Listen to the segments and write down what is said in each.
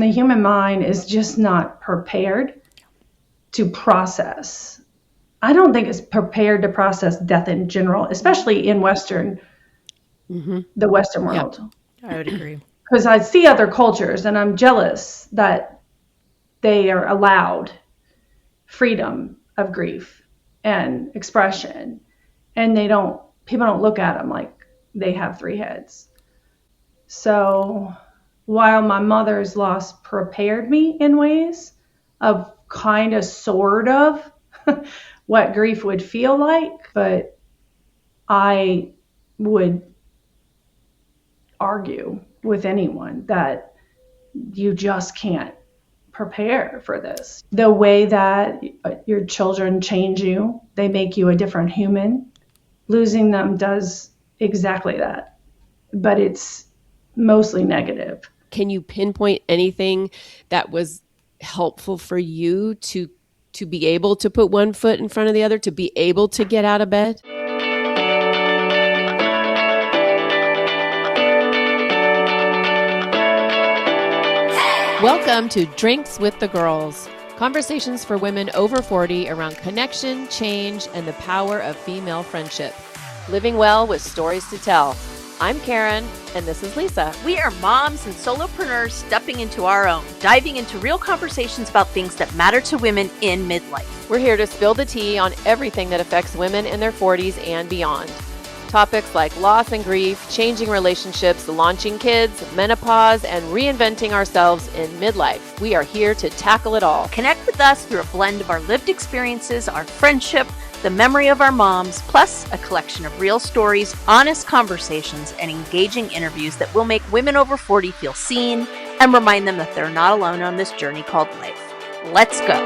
The human mind is just not prepared to process. I don't think it's prepared to process death in general, especially in the Western world. I would agree. Because I see other cultures and I'm jealous that they are allowed freedom of grief and expression. And people don't look at them like they have three heads. So while my mother's loss prepared me in ways of kind of, sort of, what grief would feel like, but I would argue with anyone that you just can't prepare for this. The way that your children change you, they make you a different human. Losing them does exactly that, but it's mostly negative. Can you pinpoint anything that was helpful for you to be able to put one foot in front of the other, to be able to get out of bed? Welcome to Drinks with the Girls, conversations for women over 40 around connection, change, and the power of female friendship. Living well with stories to tell. I'm Karen, and this is Lisa. We are moms and solopreneurs stepping into our own, diving into real conversations about things that matter to women in midlife. We're here to spill the tea on everything that affects women in their 40s and beyond. Topics like loss and grief, changing relationships, launching kids, menopause, and reinventing ourselves in midlife. We are here to tackle it all. Connect with us through a blend of our lived experiences, our friendship, the memory of our moms, plus a collection of real stories, honest conversations, and engaging interviews that will make women over 40 feel seen and remind them that they're not alone on this journey called life. Let's go.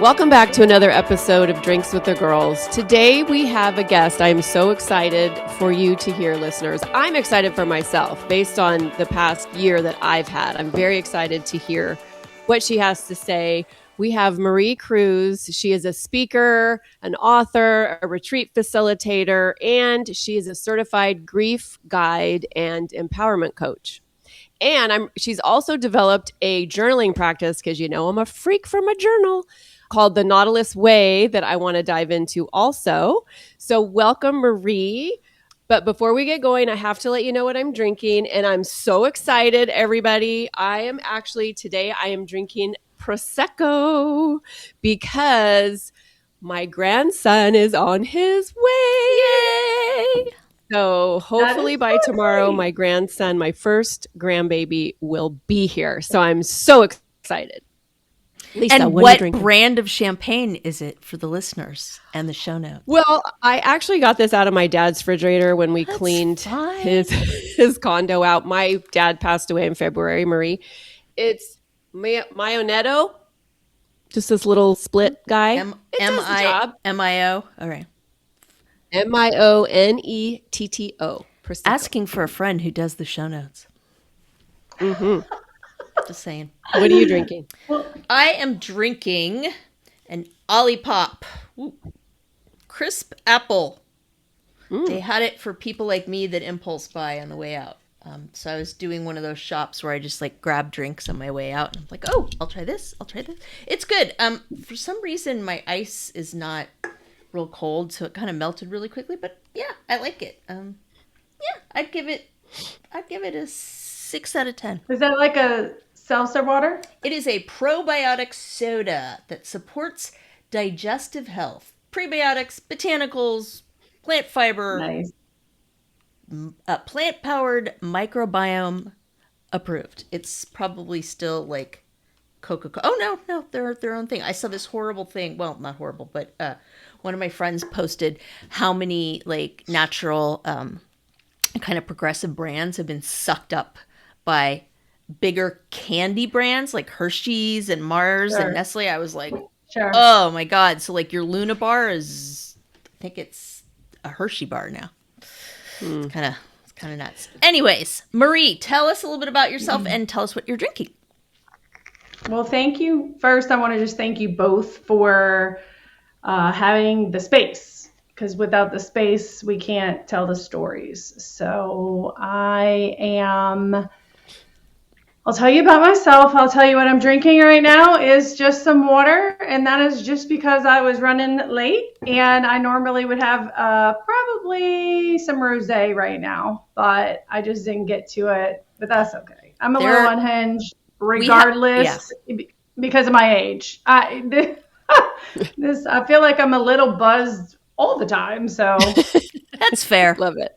Welcome back to another episode of Drinks with the Girls. Today we have a guest I'm so excited for you to hear, listeners. I'm excited for myself based on the past year that I've had. I'm very excited to hear what she has to say. We have Marie Cruz. She is a speaker, an author, a retreat facilitator, and she is a certified grief guide and empowerment coach. And she's also developed a journaling practice, because you know I'm a freak from a journal, called the Nautilus Way, that I want to dive into also. So welcome, Marie. But before we get going, I have to let you know what I'm drinking. And I'm so excited, everybody. Today I am drinking Prosecco because my grandson is on his way. Yay! So hopefully by tomorrow, my grandson, my first grandbaby, will be here. So I'm so excited. Lisa, and what brand of champagne is it for the listeners and the show notes? Well, I actually got this out of my dad's refrigerator when we cleaned his condo out. My dad passed away in February, Marie. It's Mionetto, just this little split guy. M-I-O. All right. Mionetto. Asking for a friend who does the show notes. Mm-hmm. Just saying. What are you drinking? I am drinking an Olipop. Ooh. Crisp apple. They had it for people like me that impulse buy on the way out. So I was doing one of those shops where I just grab drinks on my way out. And I'm like, oh, I'll try this. It's good. For some reason, my ice is not real cold, so it kind of melted really quickly. But yeah, I like it. I'd give it a 6 out of 10. Is that like a seltzer water? It is a probiotic soda that supports digestive health. Prebiotics, botanicals, plant fiber. Nice. Plant-powered microbiome approved. It's probably still like Coca-Cola. Oh, no, they're their own thing. I saw this horrible thing. Well, not horrible, but one of my friends posted how many natural kind of progressive brands have been sucked up by bigger candy brands like Hershey's and Mars and Nestle. I was like, oh my God. So your Luna bar is, I think it's a Hershey bar now. It's kind of nuts. Anyways, Marie, tell us a little bit about yourself and tell us what you're drinking. Well, thank you. First, I want to just thank you both for having the space, because without the space, we can't tell the stories. So I'll tell you about myself. I'll tell you what I'm drinking right now is just some water. And that is just because I was running late. And I normally would have probably some rosé right now. But I just didn't get to it. But that's okay. I'm a little unhinged regardless because of my age. I feel like I'm a little buzzed all the time. So that's fair. Love it.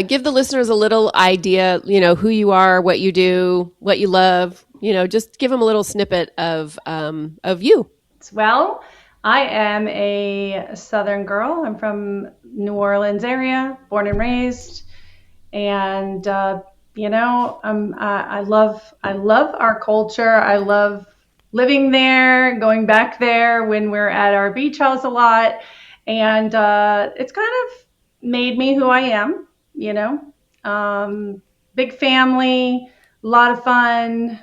Give the listeners a little idea, who you are, what you do, what you love, just give them a little snippet of you. Well, I am a Southern girl. I'm from New Orleans area, born and raised. And, I love our culture. I love living there, going back there when we're at our beach house a lot. And it's kind of made me who I am. Big family, a lot of fun.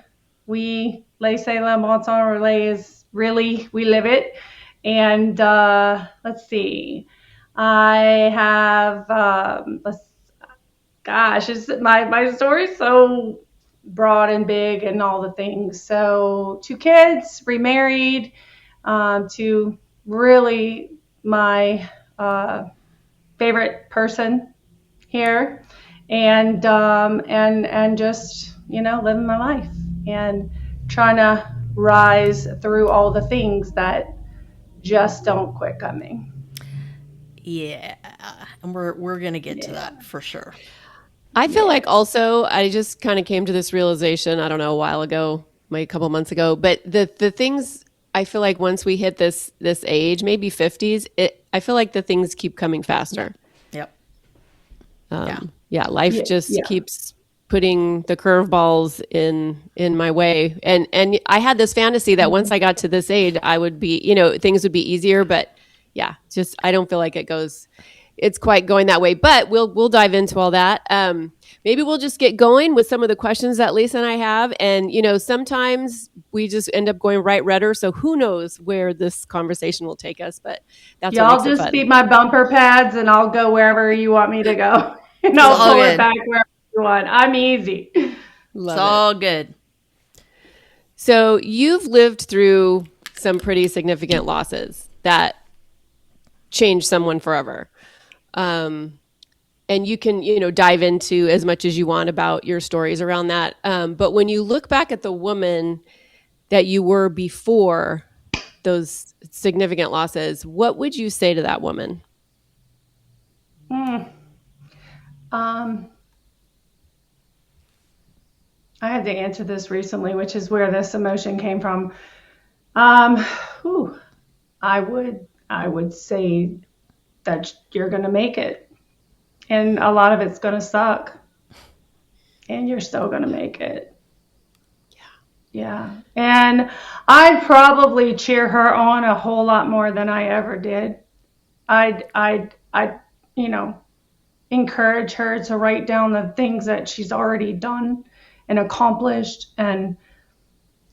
We laissez la bon temps relays, really, we live it. And let's see, I have, my story's so broad and big and all the things. So 2 kids, remarried, to really my favorite person here, and just living my life and trying to rise through all the things that just don't quit coming. Yeah, and we're gonna get to that for sure. I feel like also I just kind of came to this realization, I don't know, a while ago, maybe a couple months ago, but the things I feel like once we hit this age, maybe 50s, I feel like the things keep coming faster. Yep. Life just keeps putting the curveballs in my way. And I had this fantasy that once I got to this age, I would be, things would be easier, but just, I don't feel like it's quite going that way, but we'll dive into all that. Maybe we'll just get going with some of the questions that Lisa and I have. And, sometimes we just end up going right redder. So who knows where this conversation will take us, but that's what makes it fun. Y'all just be my bumper pads and I'll go wherever you want me to go. And I'll pull it back wherever you want. I'm easy. It's all good. So you've lived through some pretty significant losses that changed someone forever. And you can, dive into as much as you want about your stories around that. But when you look back at the woman that you were before those significant losses, what would you say to that woman? I had to answer this recently, which is where this emotion came from. I would say that you're going to make it. And a lot of it's going to suck. And you're still going to make it. Yeah. And I'd probably cheer her on a whole lot more than I ever did. I'd encourage her to write down the things that she's already done and accomplished and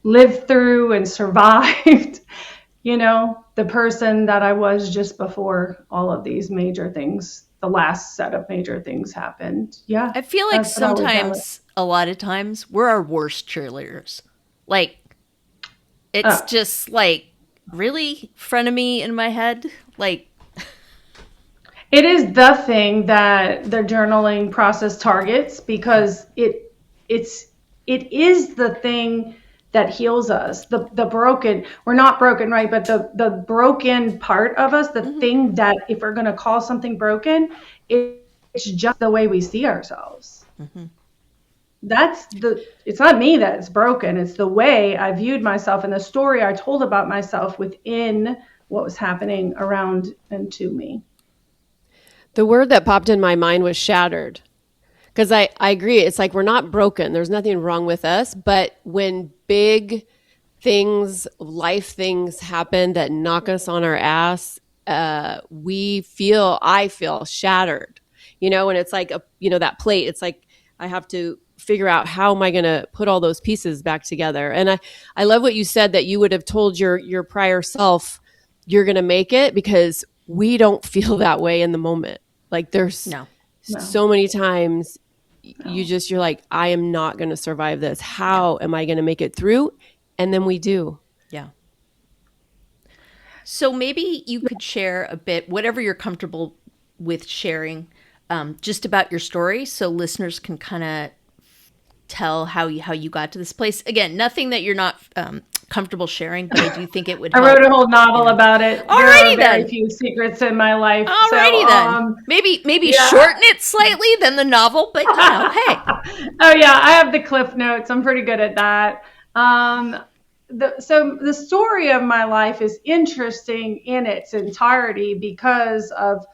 lived through and survived. The person that I was just before all of these major things, the last set of major things happened. Yeah. I feel like sometimes, a lot of times, we're our worst cheerleaders. Like, it's just like, really? Frenemy in my head? Like, it is the thing that the journaling process targets because it is the thing that heals us. The broken, we're not broken, right? But the broken part of us, the thing that if we're going to call something broken, it's just the way we see ourselves. Mm-hmm. It's not me that's broken. It's the way I viewed myself and the story I told about myself within what was happening around and to me. The word that popped in my mind was shattered. Because I agree. It's like we're not broken. There's nothing wrong with us. But when big things, life things happen that knock us on our ass, I feel shattered. And it's like, that plate, it's like I have to figure out how am I going to put all those pieces back together. And I love what you said that you would have told your prior self, you're going to make it, because we don't feel that way in the moment. Like there's No. so many times you're like, I am not going to survive this. How am I going to make it through? And then we do. Yeah. So maybe you could share a bit, whatever you're comfortable with sharing, just about your story, so listeners can kind of tell how you got to this place. Again, nothing that you're not comfortable sharing, but I do think it would help. I wrote a whole novel about it. Alrighty, there are very then. few secrets in my life. Alrighty, then. Maybe shorten it slightly than the novel, but hey. Oh yeah, I have the cliff notes. I'm pretty good at that. So the story of my life is interesting in its entirety because of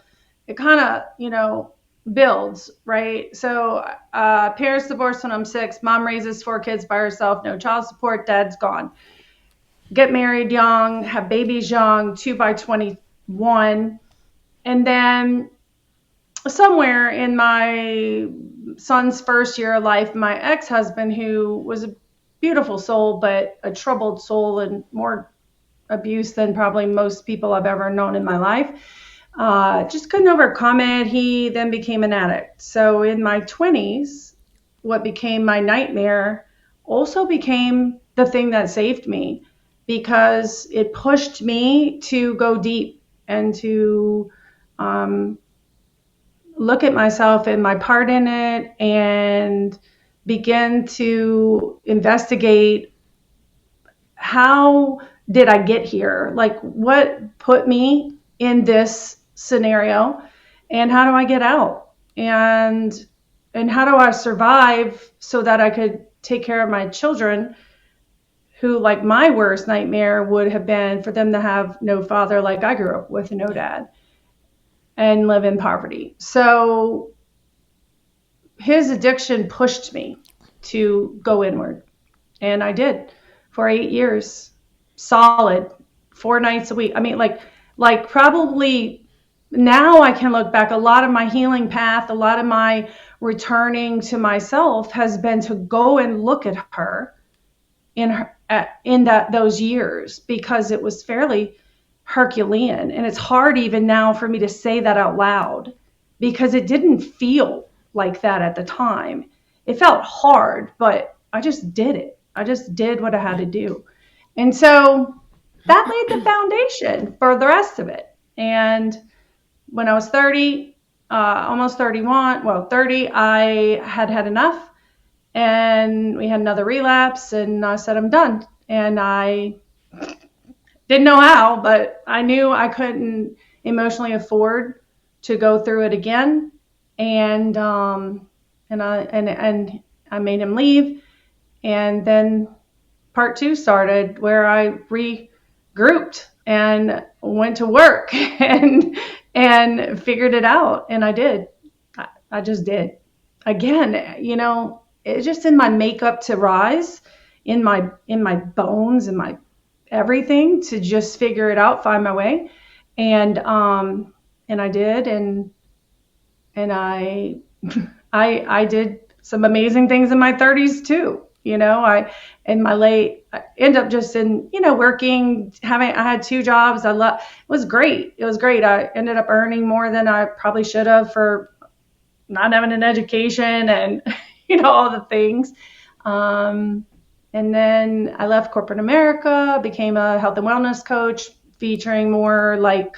it kind of, builds, right? So parents divorced when I'm 6. Mom raises 4 kids by herself, no child support, dad's gone. Get married young, have babies young, 2 by 21. And then somewhere in my son's first year of life, my ex-husband, who was a beautiful soul, but a troubled soul and more abuse than probably most people I've ever known in my life, just couldn't overcome it. He then became an addict. So in my 20s, what became my nightmare also became the thing that saved me, because it pushed me to go deep and to look at myself and my part in it and begin to investigate, how did I get here? Like, what put me in this scenario, and how do I get out? And how do I survive so that I could take care of my children, who, like, my worst nightmare would have been for them to have no father like I grew up with, no dad, and live in poverty. So his addiction pushed me to go inward. And I did for 8 years, solid, 4 nights a week. I mean, like probably now I can look back, a lot of my healing path, a lot of my returning to myself has been to go and look at her in those years, because it was fairly Herculean. And it's hard even now for me to say that out loud, because it didn't feel like that at the time. It felt hard, but I just did it. I just did what I had to do. And so that laid the foundation for the rest of it. And when I was 30, almost 31, 30, I had enough, and we had another relapse, and I said, I'm done. And I didn't know how, but I knew I couldn't emotionally afford to go through it again. And I made him leave. And then part 2 started, where I regrouped and went to work and figured it out. And I did. I just did. Again, it's just in my makeup to rise, in my bones and my everything, to just figure it out, find my way. And I did, and I did some amazing things in my 30s too. I end up just in, working, I had 2 jobs. It was great. I ended up earning more than I probably should have for not having an education and, all the things. And then I left corporate America, became a health and wellness coach, featuring more like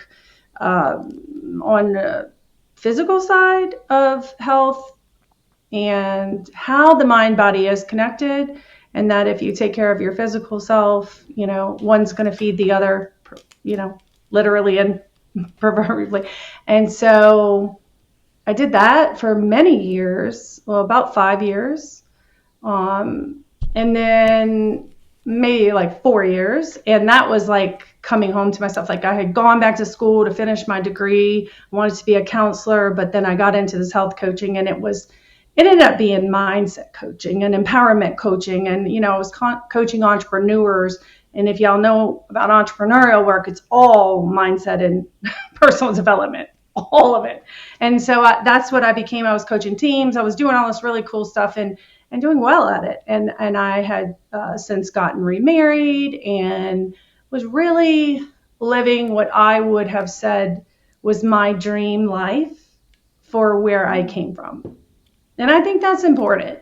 on the physical side of health and how the mind body is connected, and that if you take care of your physical self, one's going to feed the other, literally and proverbially. And so I did that for many years, about 5 years. And then maybe like 4 years. And that was like coming home to myself. Like, I had gone back to school to finish my degree. I wanted to be a counselor, but then I got into this health coaching, and it ended up being mindset coaching and empowerment coaching. And, I was coaching entrepreneurs. And if y'all know about entrepreneurial work, it's all mindset and personal development, all of it. And so that's what I became. I was coaching teams. I was doing all this really cool stuff and doing well at it. And I had since gotten remarried and was really living what I would have said was my dream life for where I came from. And I think that's important,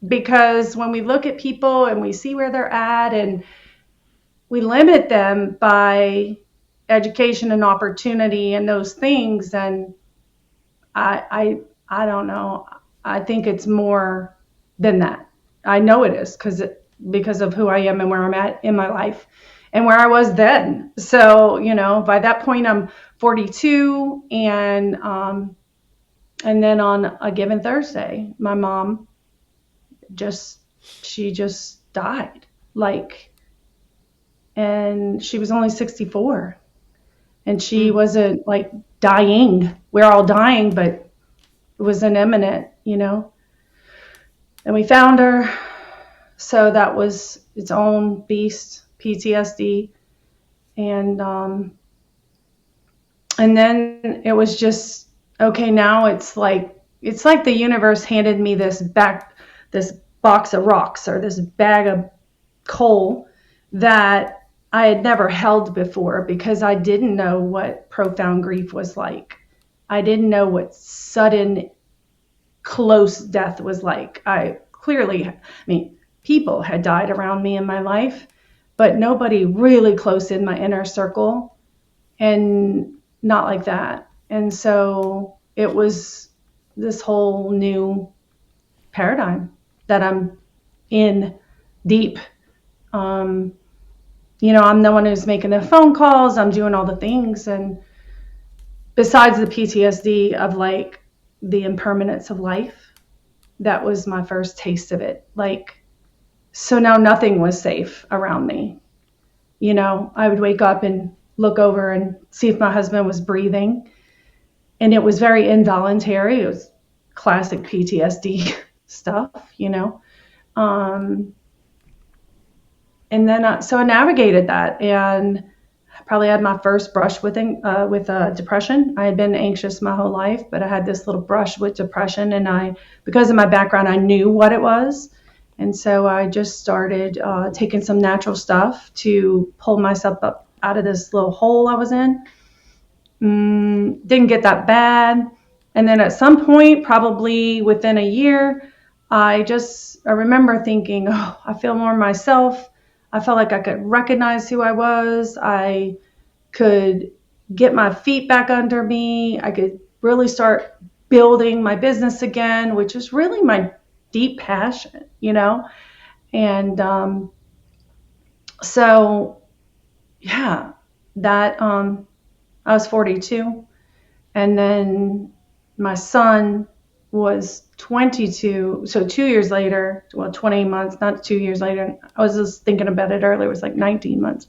because when we look at people and we see where they're at and we limit them by education and opportunity and those things, then I don't know. I think it's more than that. I know it is because of who I am and where I'm at in my life and where I was then. So, by that point I'm 42, and then on a given Thursday, my mom she just died. And she was only 64, and she wasn't like dying. We're all dying, but it was an imminent, and we found her. So that was its own beast, PTSD. And then it was just, okay, now it's like the universe handed me this box of rocks, or this bag of coal that I had never held before, because I didn't know what profound grief was like. I didn't know what sudden, close death was like. People had died around me in my life, but nobody really close in my inner circle, and not like that. And so it was this whole new paradigm that I'm in deep. I'm the one who's making the phone calls. I'm doing all the things. And besides the PTSD of like the impermanence of life, that was my first taste of it. So now nothing was safe around me. I would wake up and look over and see if my husband was breathing. And it was very involuntary. It was classic PTSD stuff, And then, so I navigated that, and I probably had my first brush with depression. I had been anxious my whole life, but I had this little brush with depression, and because of my background, I knew what it was. And so I just started taking some natural stuff to pull myself up out of this little hole I was in. Didn't get that bad. And then at some point, probably within a year, I remember thinking, oh, I feel more myself. I felt like I could recognize who I was. I could get my feet back under me. I could really start building my business again, which is really my deep passion, And so, yeah, that I was 42, and then my son was 22. So 2 years later, 20 months, not 2 years later. I was just thinking about it earlier. It was like 19 months.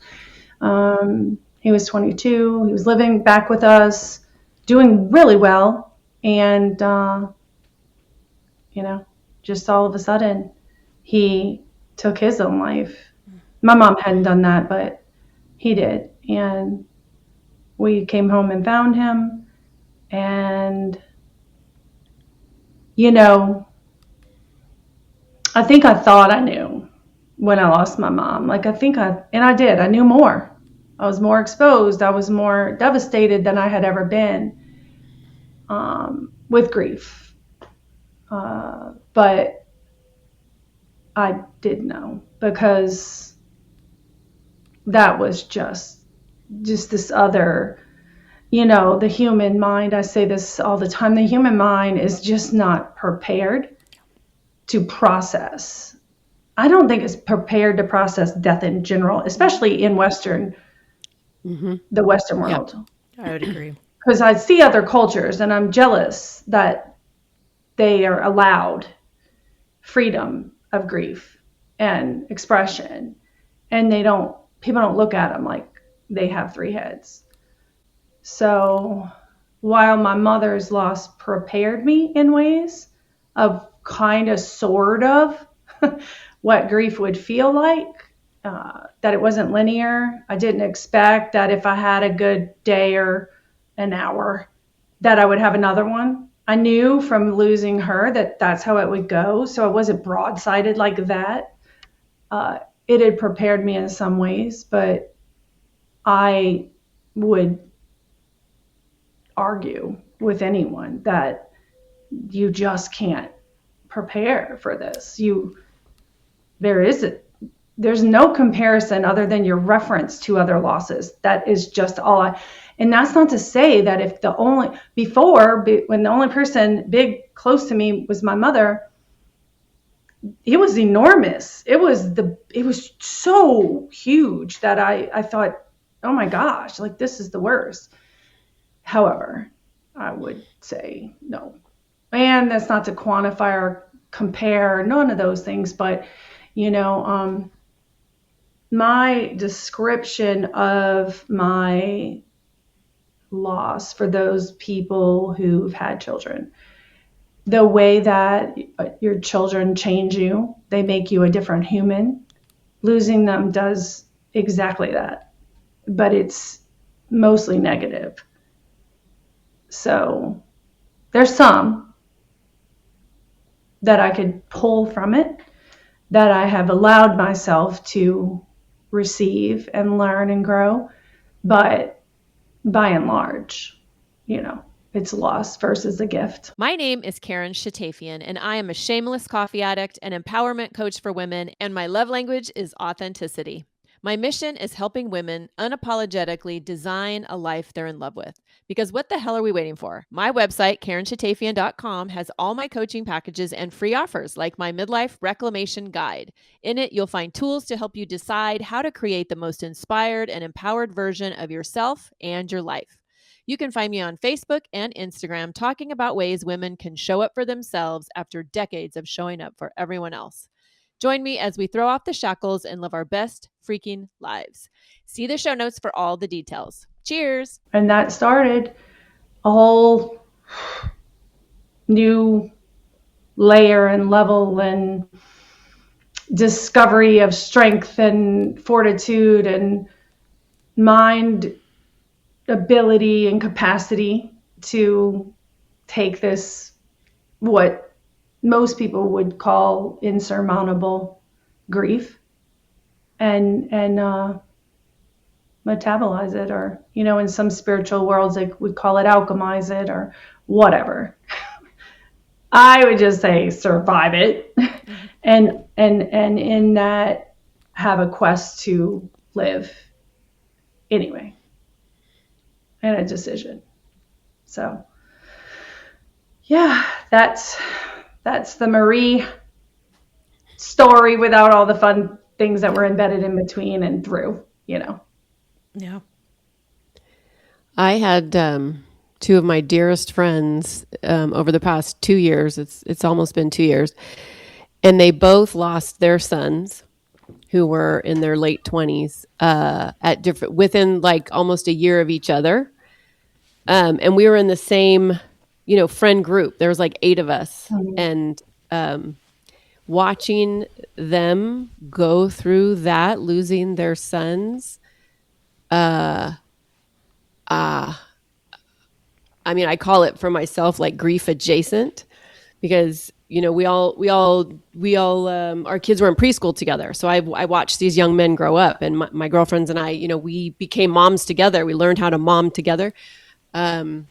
He was 22. He was living back with us, doing really well. And, just all of a sudden, he took his own life. My mom hadn't done that, but he did. And we came home and found him. And I think I thought I knew when I lost my mom. I did. I knew more. I was more exposed. I was more devastated than I had ever been with grief. But I did know, because that was just this other, the human mind. I say this all the time. The human mind is just not prepared to process. I don't think it's prepared to process death in general, especially in the Western world. Yeah, I would agree. Because I see other cultures, and I'm jealous that they are allowed freedom of grief and expression, and people don't look at them like they have three heads. So while my mother's loss prepared me in ways of kind of sort of what grief would feel like, that it wasn't linear. I didn't expect that if I had a good day or an hour that I would have another one. I knew from losing her that that's how it would go. So I wasn't broadsided like that. It had prepared me in some ways, but I would argue with anyone that you just can't prepare for this. There's no comparison other than your reference to other losses. That is just and that's not to say that if when the only person big close to me was my mother, it was enormous. It was so huge that I thought, oh my gosh, like this is the worst. However, I would say no. And that's not to quantify or compare, none of those things, but my description of my loss for those people who've had children, the way that your children change you, they make you a different human. Losing them does exactly that, but it's mostly negative. So there's some that I could pull from it, that I have allowed myself to receive and learn and grow. But by and large, it's a loss versus a gift. My name is Karen Shatafian, and I am a shameless coffee addict and empowerment coach for women, and my love language is authenticity. My mission is helping women unapologetically design a life they're in love with. Because what the hell are we waiting for? My website, KarenShatafian.com, has all my coaching packages and free offers like my midlife reclamation guide. In it, you'll find tools to help you decide how to create the most inspired and empowered version of yourself and your life. You can find me on Facebook and Instagram talking about ways women can show up for themselves after decades of showing up for everyone else. Join me as we throw off the shackles and live our best freaking lives. See the show notes for all the details. Cheers. And that started a whole new layer and level and discovery of strength and fortitude and mind ability and capacity to take this, what most people would call insurmountable grief, and metabolize it, or in some spiritual worlds they would call it alchemize it or whatever. I would just say survive it, and in that have a quest to live anyway, and a decision. So yeah, that's the Marie story without all the fun things that were embedded in between and through, Yeah. I had two of my dearest friends over the past 2 years. It's almost been 2 years, and they both lost their sons, who were in their late 20s, within like almost a year of each other. And we were in the same, friend group. There was like 8 of us, and watching them go through that, losing their sons. I mean, I call it for myself like grief adjacent, because we all our kids were in preschool together. So I watched these young men grow up, and my girlfriends and I, we became moms together. We learned how to mom together. And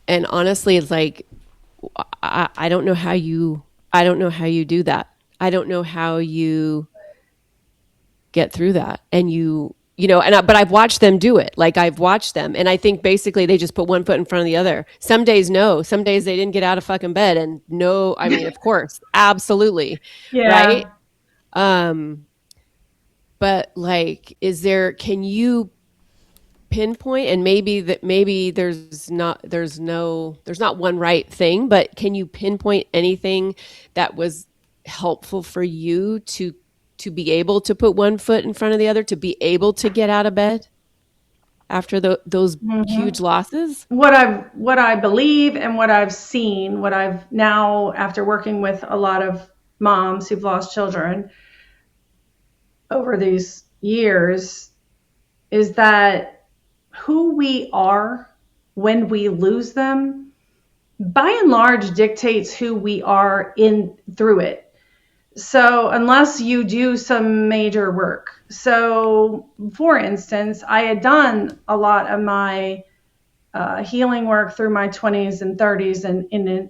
honestly, it's like, I don't know how you do that. I don't know how you get through that. And but I've watched them do it. Like, I've watched them, and I think basically they just put one foot in front of the other. Some days, no. Some days they didn't get out of fucking bed, and no, I mean, of course, absolutely. Yeah. Right. But like, can you pinpoint, and maybe there's not one right thing, but can you pinpoint anything that was helpful for you to be able to put one foot in front of the other, to be able to get out of bed after those huge losses? What I believe and what I've seen, what I've now, after working with a lot of moms who've lost children over these years, is that who we are when we lose them, by and large, dictates who we are through it. So unless you do some major work. So for instance, I had done a lot of my healing work through my 20s and 30s and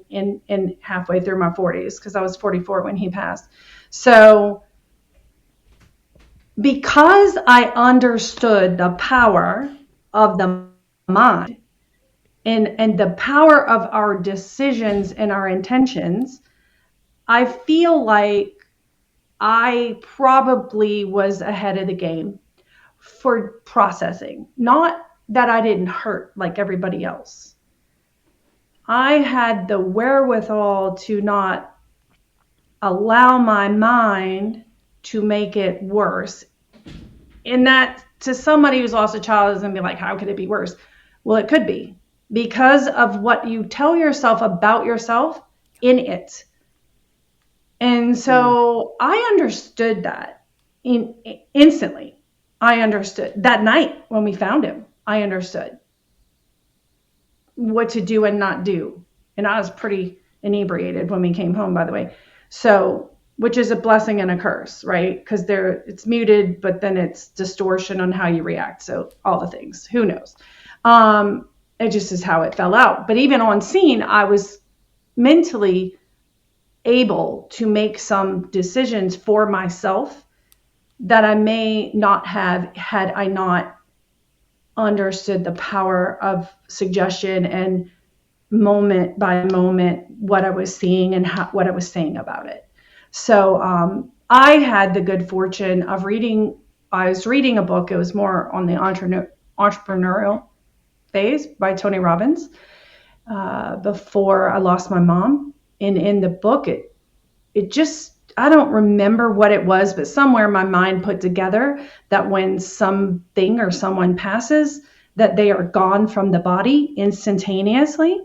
in halfway through my 40s, because I was 44 when he passed. So because I understood the power of the mind and the power of our decisions and our intentions, I feel like I probably was ahead of the game for processing. Not that I didn't hurt like everybody else. I had the wherewithal to not allow my mind to make it worse. And that, to somebody who's lost a child, is going to be like, how could it be worse? Well, it could be, because of what you tell yourself about yourself in it. And so I understood that instantly. I understood that night when we found him. I understood what to do and not do. And I was pretty inebriated when we came home, by the way. So, which is a blessing and a curse, right? Because it's muted, but then it's distortion on how you react. So all the things, who knows? It just is how it fell out. But even on scene, I was mentally able to make some decisions for myself that I may not have had I not understood the power of suggestion and moment by moment what I was seeing and what I was saying about it. So I had the good fortune of I was reading a book. It was more on the entrepreneurial phase by Tony Robbins before I lost my mom. And in the book, it just, I don't remember what it was, but somewhere my mind put together that when something or someone passes, that they are gone from the body instantaneously.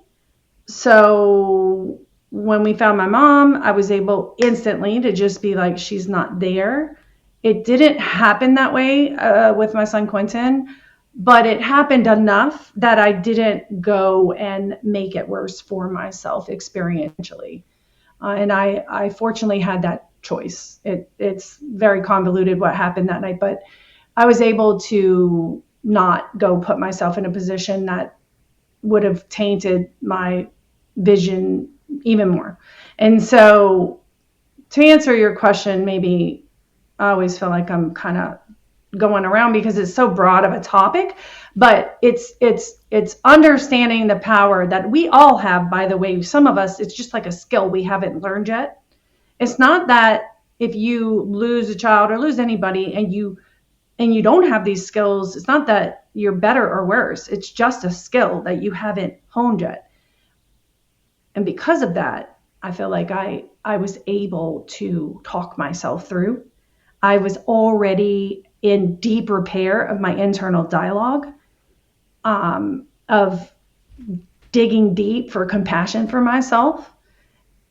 So when we found my mom, I was able instantly to just be like, she's not there. It didn't happen that way with my son Quentin, but it happened enough that I didn't go and make it worse for myself experientially. And I fortunately had that choice. It's very convoluted what happened that night, but I was able to not go put myself in a position that would have tainted my vision even more. And so to answer your question, maybe I always feel like I'm kind of going around because it's so broad of a topic, but it's understanding the power that we all have. By the way, some of us, it's just like a skill we haven't learned yet. It's not that if you lose a child or lose anybody and you don't have these skills, it's not that you're better or worse. It's just a skill that you haven't honed yet. And because of that, I feel like I was able to talk myself through. I was already in deep repair of my internal dialogue, of digging deep for compassion for myself.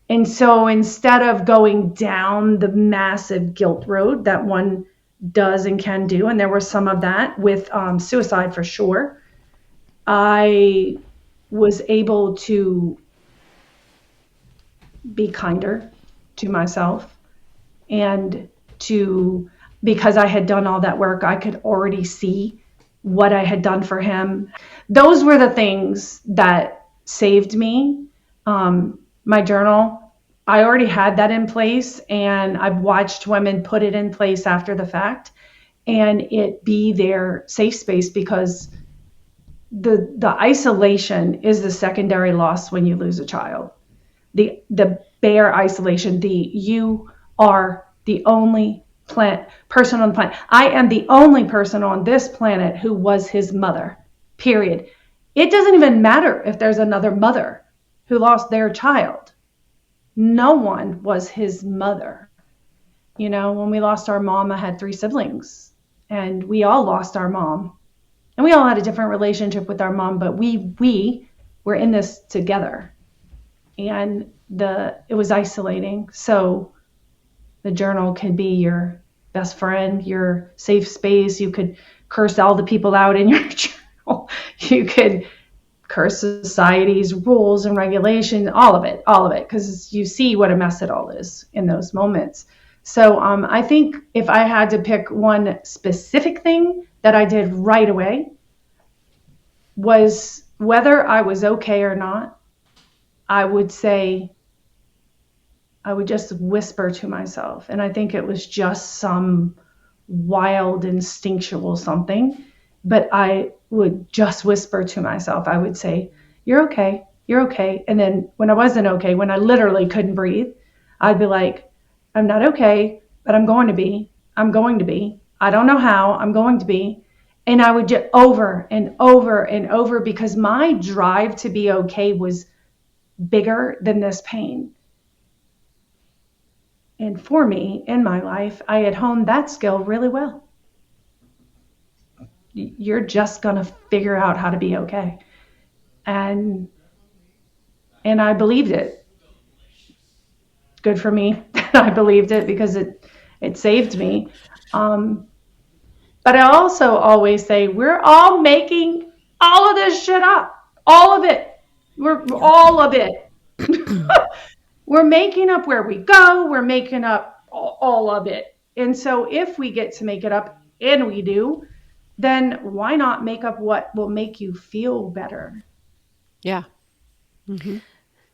And so instead of going down the massive guilt road that one does and can do, and there was some of that with suicide for sure, I was able to be kinder to myself, and because I had done all that work, I could already see what I had done for him. Those were the things that saved me. My journal, I already had that in place, and I've watched women put it in place after the fact and it be their safe space, because the isolation is the secondary loss when you lose a child. The bare isolation, you are the only person on the planet. I am the only person on this planet who was his mother, period. It doesn't even matter if there's another mother who lost their child. No one was his mother. You know, when we lost our mom, I had 3 siblings, and we all lost our mom. And we all had a different relationship with our mom, but we were in this together. And it was isolating. So the journal could be your best friend, your safe space. You could curse all the people out in your journal. You could curse society's rules and regulations, all of it, because you see what a mess it all is in those moments. So I think if I had to pick one specific thing that I did right away was whether I was okay or not, I would just whisper to myself. And I think it was just some wild instinctual something, but I would just whisper to myself. I would say, you're okay, you're okay. And then when I wasn't okay, when I literally couldn't breathe, I'd be like, I'm not okay, but I'm going to be. I'm going to be. I don't know how, I'm going to be. And I would just over and over and over, because my drive to be okay was bigger than this pain. And for me, in my life, I had honed that skill really well. You're just going to figure out how to be okay. And I believed it. Good for me. I believed it because it saved me. But I also always say, we're all making all of this shit up. All of it. All of it. We're making up where we go. We're making up all of it. And so if we get to make it up, and we do, then why not make up what will make you feel better? Yeah. Mm-hmm.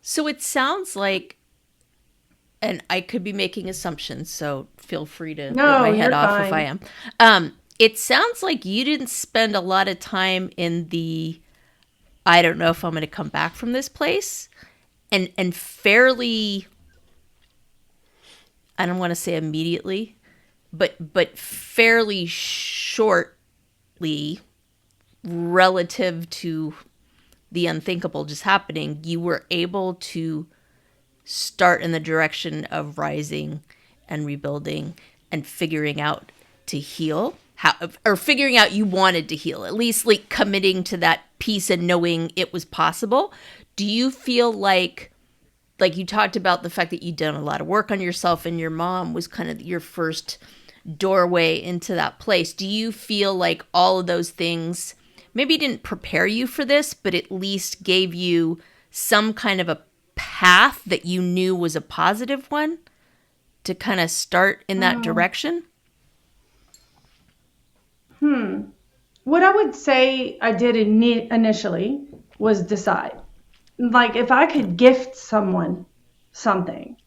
So it sounds like, and I could be making assumptions, so feel free to rip my head off fine. If I am. It sounds like you didn't spend a lot of time in the, I don't know if I'm going to come back from this place, and fairly, I don't want to say immediately, but fairly shortly, relative to the unthinkable just happening, you were able to start in the direction of rising and rebuilding and figuring out to heal, or figuring out you wanted to heal, at least like committing to that piece and knowing it was possible. Do you feel like you talked about the fact that you'd done a lot of work on yourself and your mom was kind of your first doorway into that place? Do you feel like all of those things maybe didn't prepare you for this, but at least gave you some kind of a path that you knew was a positive one to kind of start in that direction? What I would say I did initially was decide. Like, if I could gift someone something,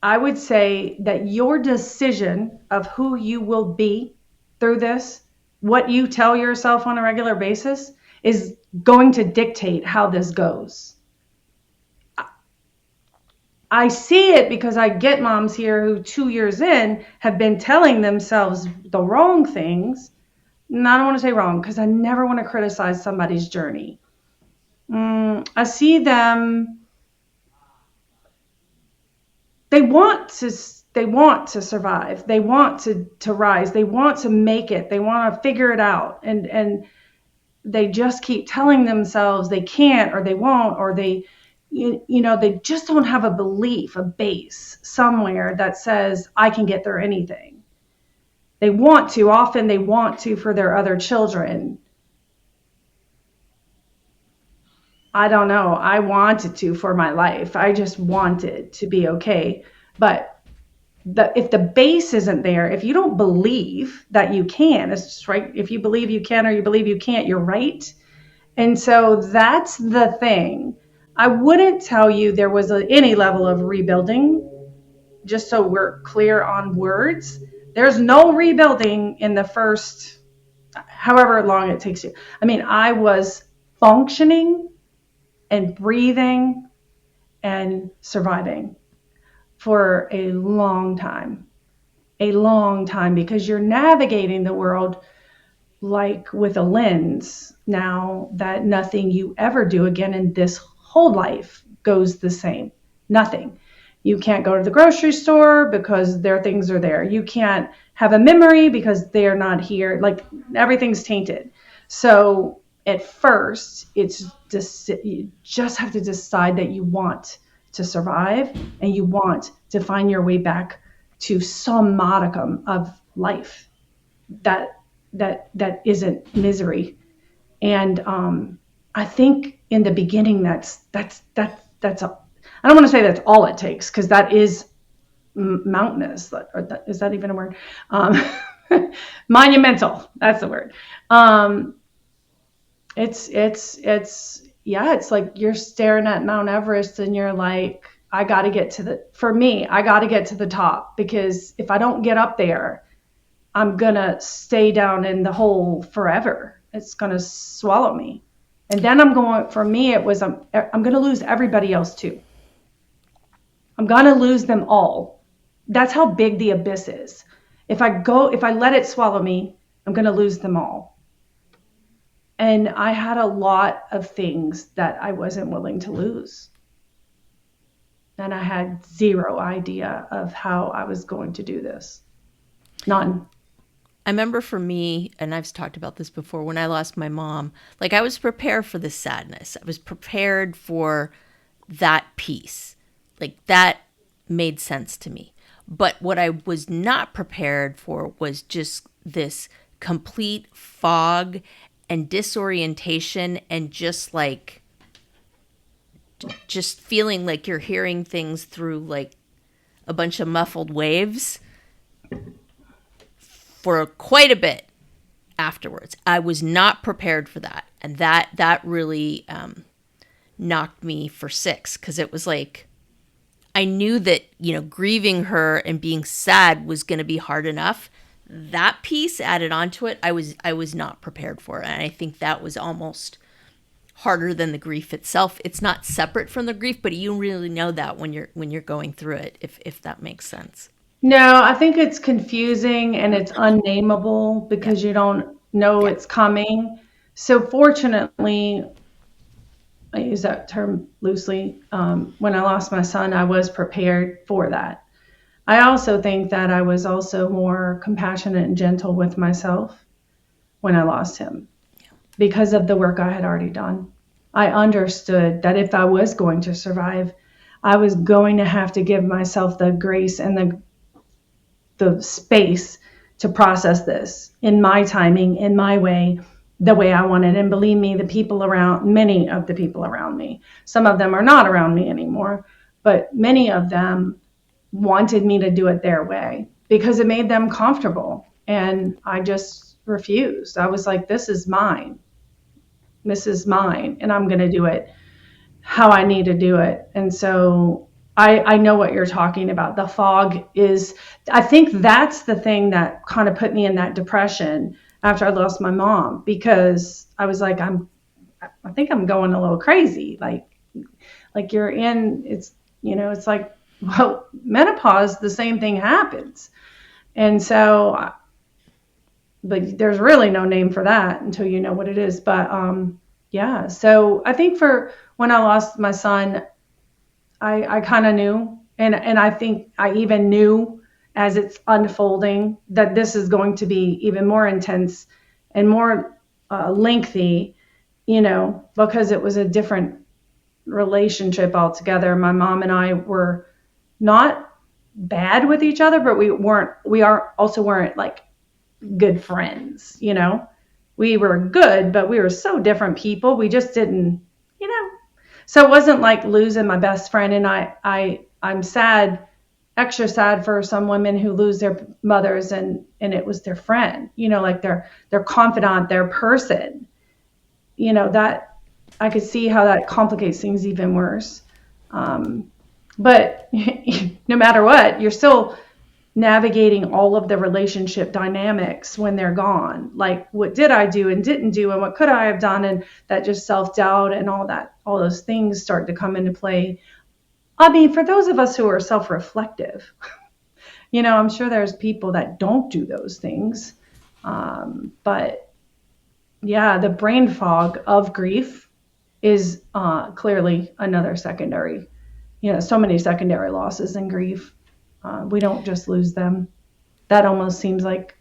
I would say that your decision of who you will be through this, what you tell yourself on a regular basis, is going to dictate how this goes. I see it because I get moms here who 2 years in have been telling themselves the wrong things. And I don't want to say wrong, because I never want to criticize somebody's journey. I see them, they want to survive. They want to rise. They want to make it. They want to figure it out. And they just keep telling themselves they can't, or they won't, or they just don't have a belief, a base somewhere that says I can get through anything. Often they want to for their other children. I don't know. I wanted to for my life. I just wanted to be okay. But if the base isn't there, if you don't believe that you can, it's just right. If you believe you can or you believe you can't, you're right. And so that's the thing. I wouldn't tell you there was any level of rebuilding, just so we're clear on words. There's no rebuilding in the first, however long it takes you. I mean, I was functioning and breathing and surviving for a long time, because you're navigating the world like with a lens now that nothing you ever do again in this whole life goes the same. Nothing. You can't go to the grocery store because their things are there. You can't have a memory because they're not here. Like, everything's tainted. So at first, it's just, you just have to decide that you want to survive and you want to find your way back to some modicum of life that isn't misery. And I think in the beginning, that's I don't want to say that's all it takes, because that is mountainous. Is that even a word? Monumental. That's the word. It's like you're staring at Mount Everest and you're like, I got to get to the top, because if I don't get up there, I'm going to stay down in the hole forever. It's going to swallow me. And then for me, it was, I'm going to lose everybody else too. I'm going to lose them all. That's how big the abyss is. If I let it swallow me, I'm going to lose them all. And I had a lot of things that I wasn't willing to lose. And I had zero idea of how I was going to do this. None. I remember for me, and I've talked about this before, when I lost my mom, like I was prepared for the sadness. I was prepared for that piece. Like that made sense to me. But what I was not prepared for was just this complete fog and disorientation, and just feeling like you're hearing things through like a bunch of muffled waves for quite a bit afterwards. I was not prepared for that. And that really knocked me for six, because it was like, I knew that, grieving her and being sad was going to be hard enough. That piece added onto it, I was not prepared for. And I think that was almost harder than the grief itself. It's not separate from the grief, but you really know that when you're going through it, if that makes sense. No, I think it's confusing and it's unnameable because you don't know it's coming. So fortunately, I use that term loosely, when I lost my son, I was prepared for that. I also think that I was also more compassionate and gentle with myself when I lost him, because of the work I had already done. I understood that if I was going to survive, I was going to have to give myself the grace and the space to process this in my timing, in my way, the way I wanted. And believe me, many of the people around me, some of them are not around me anymore, but many of them wanted me to do it their way because it made them comfortable. And I just refused. I was like, this is mine. And I'm going to do it how I need to do it. And so I know what you're talking about. The fog I think that's the thing that kind of put me in that depression after I lost my mom, because I was like, I think I'm going a little crazy. Like you're in, it's like, well, menopause, the same thing happens. And so, but there's really no name for that until you know what it is. But, yeah. So I think for when I lost my son, I kind of knew, and I think I even knew as it's unfolding that this is going to be even more intense and more lengthy, because it was a different relationship altogether. My mom and I were not bad with each other, but we also weren't like good friends, We were good, but we were so different people. We just didn't, So it wasn't like losing my best friend. And I'm sad, extra sad for some women who lose their mothers and it was their friend, like their confidant, their person, that I could see how that complicates things even worse. But no matter what, you're still navigating all of the relationship dynamics when they're gone. Like, what did I do and didn't do, and what could I have done? And that just self-doubt and all those things start to come into play. I mean, for those of us who are self-reflective, I'm sure there's people that don't do those things. But yeah, the brain fog of grief is clearly another secondary, so many secondary losses in grief. We don't just lose them. That almost seems like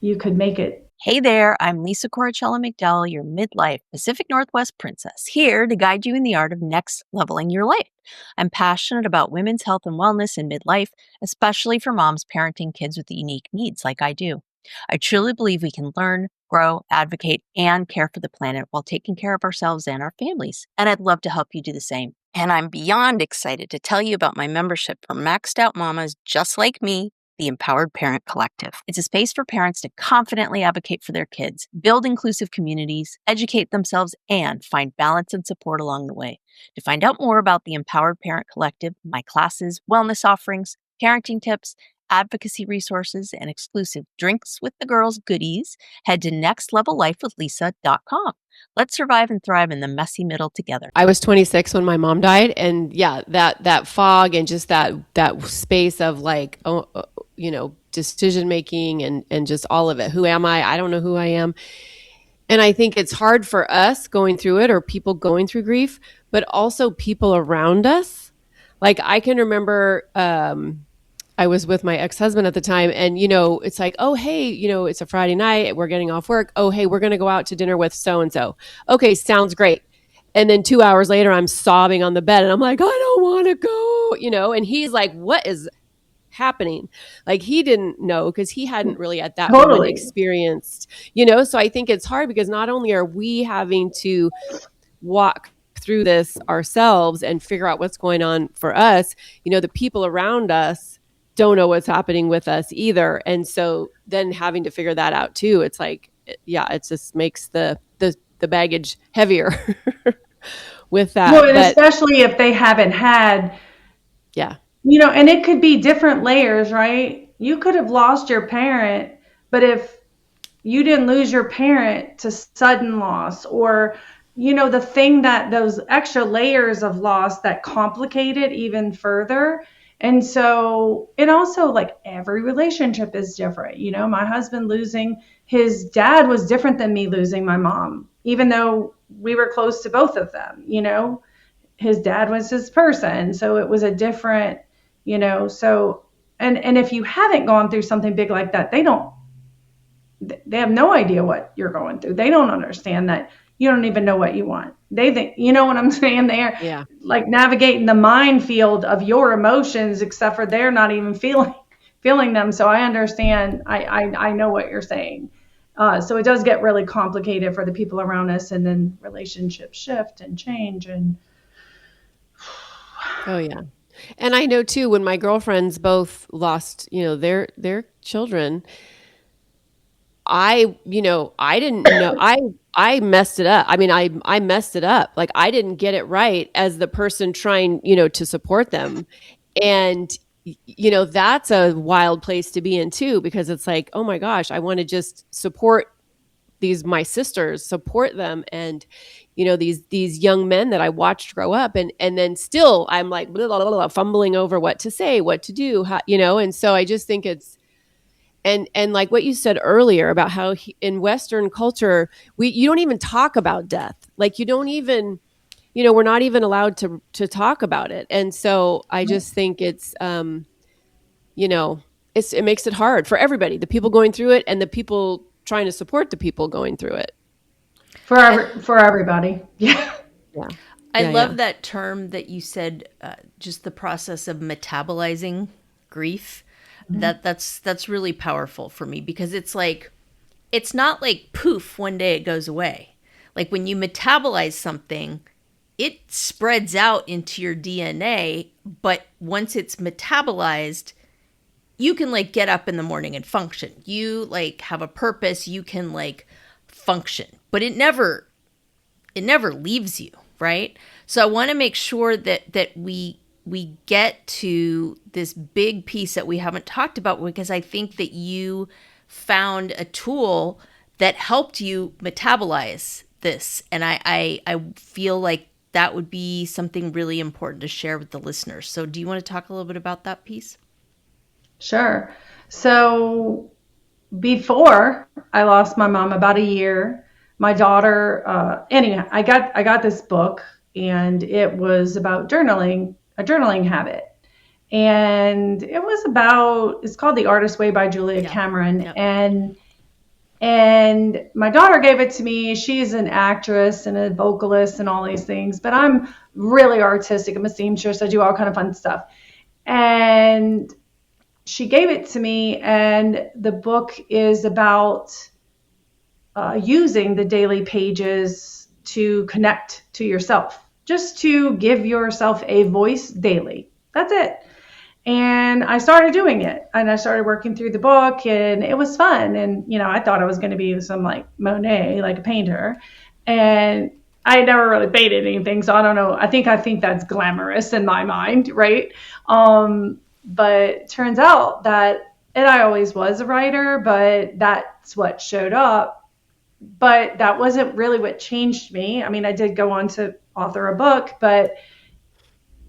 you could make it. Hey there, I'm Lisa Corachella McDowell, your midlife Pacific Northwest princess, here to guide you in the art of next leveling your life. I'm passionate about women's health and wellness in midlife, especially for moms parenting kids with unique needs like I do. I truly believe we can learn, grow, advocate, and care for the planet while taking care of ourselves and our families. And I'd love to help you do the same. And I'm beyond excited to tell you about my membership for maxed out mamas just like me the Empowered Parent Collective. It's a space for parents to confidently advocate for their kids, build inclusive communities, educate themselves, and find balance and support along the way. To find out more about the Empowered Parent Collective, my classes, wellness offerings, parenting tips, advocacy resources, and exclusive Drinks with the Girls goodies, head to nextlevellifewithlisa.com. Let's survive and thrive in the messy middle together. I was 26 when my mom died, and yeah, that fog and just that space of like, decision making and just all of it. Who am I? I don't know who I am. And I think it's hard for us going through it, or people going through grief, but also people around us. Like I can remember, I was with my ex-husband at the time, and, it's like, oh, hey, it's a Friday night. We're getting off work. Oh, hey, we're going to go out to dinner with so-and-so. Okay, sounds great. And then 2 hours later, I'm sobbing on the bed and I'm like, I don't want to go, and he's like, what is happening? Like he didn't know because he hadn't really at that moment experienced, so I think it's hard because not only are we having to walk through this ourselves and figure out what's going on for us, the people around us don't know what's happening with us either. And so then having to figure that out too, it's like, yeah, it just makes the baggage heavier with that. Well, and especially if they haven't had, yeah, and it could be different layers, right? You could have lost your parent, but if you didn't lose your parent to sudden loss, or the thing that those extra layers of loss that complicate it even further. And so it also, like, every relationship is different. My husband losing his dad was different than me losing my mom, even though we were close to both of them. His dad was his person. So it was a different, so, and if you haven't gone through something big like that, they have no idea what you're going through. They don't understand that you don't even know what you want. They think, what I'm saying? They're like navigating the minefield of your emotions, except for they're not even feeling them. So I understand. I know what you're saying. So it does get really complicated for the people around us, and then relationships shift and change. And oh yeah. And I know too, when my girlfriends both lost, their children, I didn't know, I messed it up. I mean, I messed it up. Like I didn't get it right as the person trying, to support them. And, that's a wild place to be in too, because it's like, oh my gosh, I want to just support my sisters, support them. And, these young men that I watched grow up, and then still I'm like, blah, blah, blah, blah, fumbling over what to say, what to do, how, and so I just think it's, and like what you said earlier about how in Western culture, you don't even talk about death. Like you don't even, we're not even allowed to talk about it. And so I just think it's, it makes it hard for everybody, the people going through it and the people trying to support the people going through it. For everybody. Yeah. Yeah. I love that term that you said, just the process of metabolizing grief. That's really powerful for me, because it's like, it's not like poof, one day it goes away. Like when you metabolize something, it spreads out into your DNA, but once it's metabolized, you can like get up in the morning and function. You like have a purpose, you can like function, but it never leaves you, right? So I want to make sure that we get to this big piece that we haven't talked about, because I think that you found a tool that helped you metabolize this. And I feel like that would be something really important to share with the listeners. So do you want to talk a little bit about that piece? Sure. So before I lost my mom, about a year, my daughter, anyhow, I got this book, and it was about journaling, a journaling habit. And it's called The Artist's Way by Julia Cameron. Yeah. And my daughter gave it to me. She's an actress and a vocalist and all these things, but I'm really artistic. I'm a seamstress. I do all kind of fun stuff. And she gave it to me, and the book is about using the daily pages to connect to yourself, just to give yourself a voice daily. That's it. And I started doing it, and I started working through the book, and it was fun. And, I thought I was going to be some like Monet, like a painter. And I never really painted anything. So I don't know. I think that's glamorous in my mind. Right. But it turns out that, and I always was a writer, but that's what showed up. But that wasn't really what changed me. I mean, I did go on to author a book, but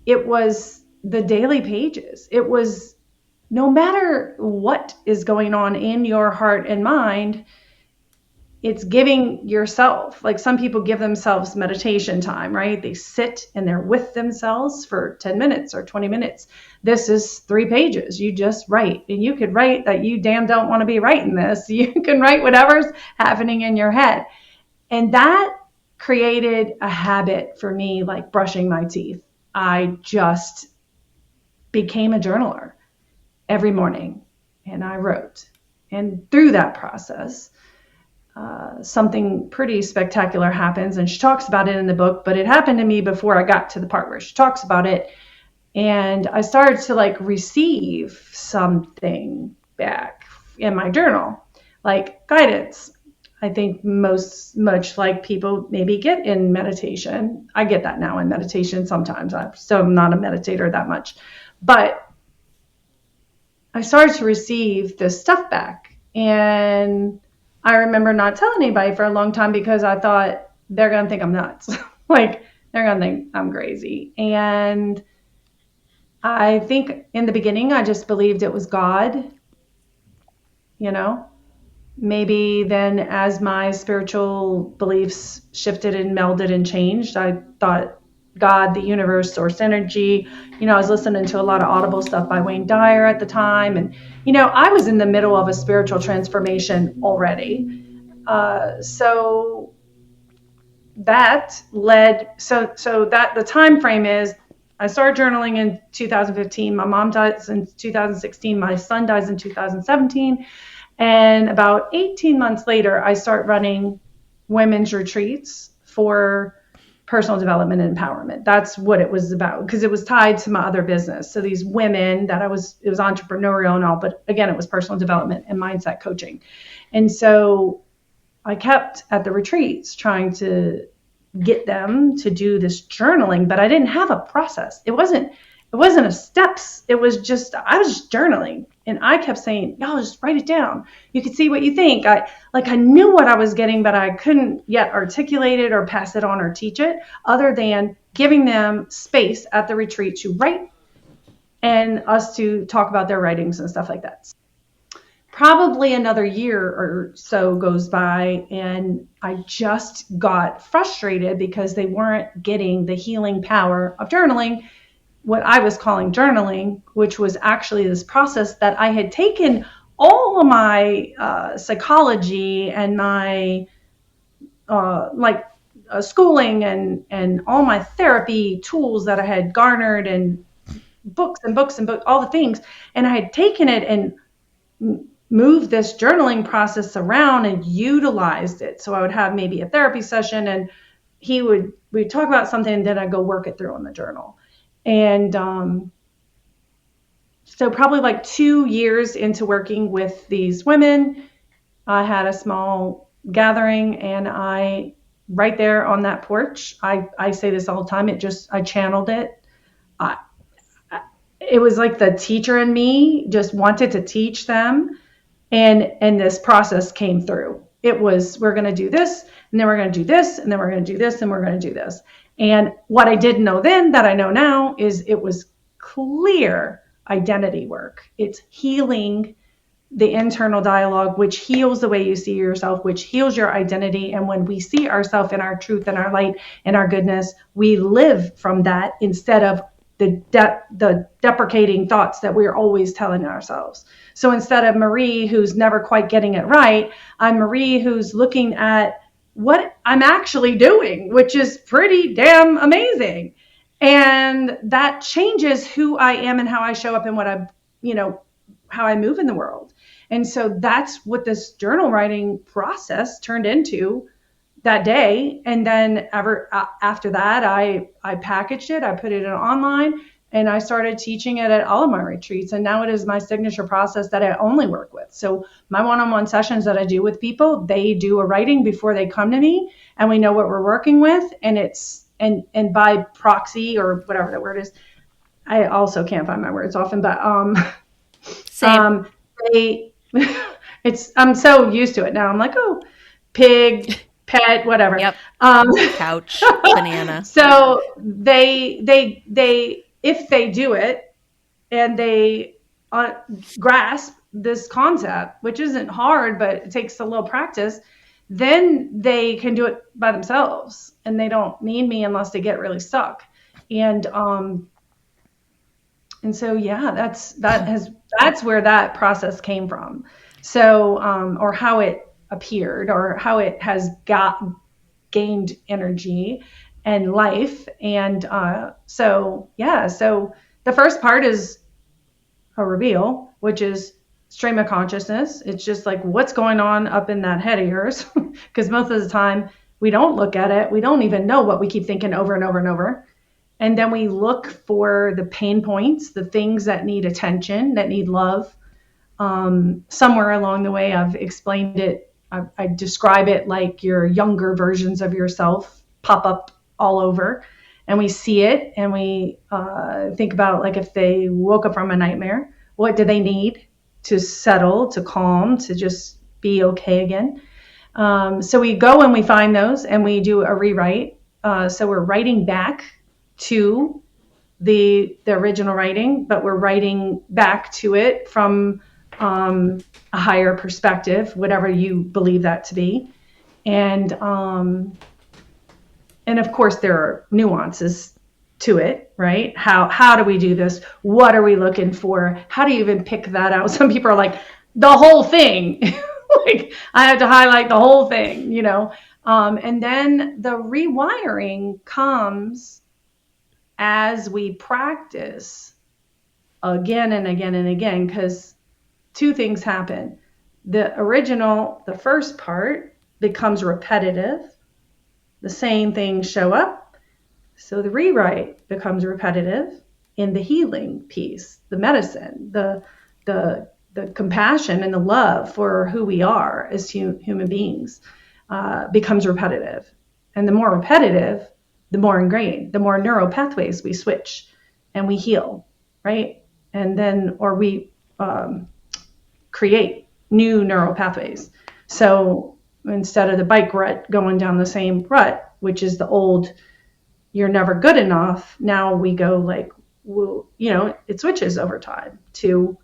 it was the daily pages. It was no matter what is going on in your heart and mind, it's giving yourself, like some people give themselves meditation time, right? They sit and they're with themselves for 10 minutes or 20 minutes. This is 3 pages. You just write, and you could write that you damn don't want to be writing this. You can write whatever's happening in your head. And that created a habit for me, like brushing my teeth. I just became a journaler every morning, and I wrote. And through that process, something pretty spectacular happens, and she talks about it in the book, but it happened to me before I got to the part where she talks about it. And I started to like receive something back in my journal, like guidance. I think much like people maybe get in meditation. I get that now in meditation sometimes. I'm not a meditator that much, but I started to receive this stuff back. And I remember not telling anybody for a long time because I thought they're going to think I'm nuts. Like they're going to think I'm crazy. And I think in the beginning, I just believed it was God, Maybe then as my spiritual beliefs shifted and melded and changed, I thought God, the universe, source energy. I was listening to a lot of Audible stuff by Wayne Dyer at the time. And, I was in the middle of a spiritual transformation already. So that led, so that the time frame is I started journaling in 2015. My mom dies in 2016. My son dies in 2017. And about 18 months later, I start running women's retreats for personal development and empowerment. That's what it was about, because it was tied to my other business. So these women it was entrepreneurial and all, but again, it was personal development and mindset coaching. And so I kept at the retreats trying to get them to do this journaling, but I didn't have a process. It wasn't a steps. It was just, I was just journaling. And I kept saying, y'all just write it down. You could see what you think. I knew what I was getting, but I couldn't yet articulate it or pass it on or teach it, other than giving them space at the retreat to write and us to talk about their writings and stuff like that. Probably another year or so goes by, and I just got frustrated because they weren't getting the healing power of journaling, what I was calling journaling, which was actually this process that I had taken all of my psychology and my schooling and all my therapy tools that I had garnered and books, all the things. And I had taken it and moved this journaling process around and utilized it. So I would have maybe a therapy session, and we'd talk about something, and then I'd go work it through on the journal. And so probably like 2 years into working with these women, I had a small gathering, and right there on that porch, I say this all the time, I channeled it. It was like the teacher in me just wanted to teach them. And this process came through. It was, we're going to do this, and then we're going to do this, and then we're going to do this, and we're going to do this. And what I didn't know then that I know now is it was clear identity work. It's healing the internal dialogue, which heals the way you see yourself, which heals your identity. And when we see ourselves in our truth and our light and our goodness, we live from that instead of the deprecating thoughts that we're always telling ourselves. So instead of Marie, who's never quite getting it right, I'm Marie, who's looking at what I'm actually doing, which is pretty damn amazing. And that changes who I am and how I show up and what how I move in the world. And so that's what this journal writing process turned into that day. And then after that, I packaged it, I put it online, And I started teaching it at all of my retreats. And now it is my signature process that I only work with. So my one-on-one sessions that I do with people, they do a writing before they come to me, and we know what we're working with. And it's, and by proxy, or whatever that word is, I also can't find my words often, but Same. I'm so used to it now. I'm like, oh, pig, pet, whatever. Yep. Couch, banana. So they if they do it and they grasp this concept, which isn't hard, but it takes a little practice, then they can do it by themselves, and they don't need me unless they get really stuck. And so, yeah, that's where that process came from. So, or how it appeared, or how it has gained energy and life. And so the first part is a reveal, which is stream of consciousness. It's just like, what's going on up in that head of yours? Because most of the time we don't look at it. We don't even know what we keep thinking over and over and over. And then we look for the pain points, the things that need attention, that need love. Somewhere along the way, I've explained it. I describe it like your younger versions of yourself pop up all over, and we see it, and we think about it like if they woke up from a nightmare, what do they need to settle, to calm, to just be okay again? So we go and we find those, and we do a rewrite. So we're writing back to the original writing, but we're writing back to it from a higher perspective, whatever you believe that to be. And of course there are nuances to it, right? How do we do this? What are we looking for? How do you even pick that out? Some people are like, the whole thing. Like, I have to highlight the whole thing, you know? And then the rewiring comes as we practice again and again and again, because two things happen. The original, the first part, becomes repetitive. The same things show up. So the rewrite becomes repetitive in the healing piece, the medicine, the compassion and the love for who we are as human beings becomes repetitive. And the more repetitive, the more ingrained, the more neural pathways we switch and we heal, right? And then, or we create new neural pathways. So instead of the bike rut going down the same rut, which is the old, you're never good enough, now we go like, well, you know, it switches over time to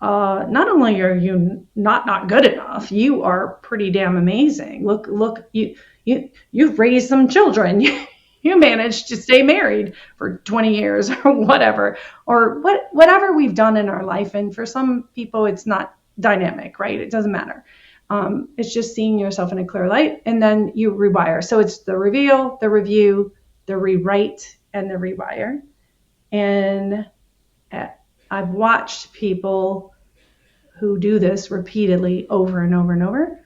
not only are you not good enough, you are pretty damn amazing. Look, you've raised some children. You managed to stay married for 20 years or whatever, or whatever we've done in our life. And for some people, it's not dynamic, right? It doesn't matter. It's just seeing yourself in a clear light, and then you rewire. So it's the reveal, the review, the rewrite, and the rewire. And I've watched people who do this repeatedly over and over and over,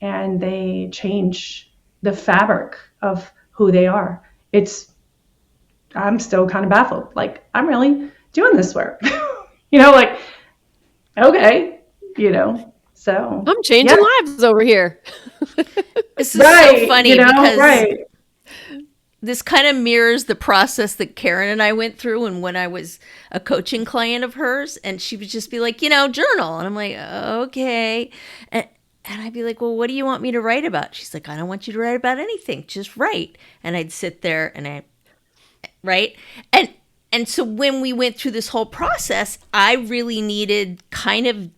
and they change the fabric of who they are. I'm still kind of baffled. Like, I'm really doing this work, you know, like, okay, you know, so I'm changing lives over here. This is so funny, you know, because right. This kind of mirrors the process that Karen and I went through, and when I was a coaching client of hers, and she would just be like, you know, journal. And I'm like, okay. And I'd be like, well, what do you want me to write about? She's like, I don't want you to write about anything. Just write. And I'd sit there and right? And so when we went through this whole process, I really needed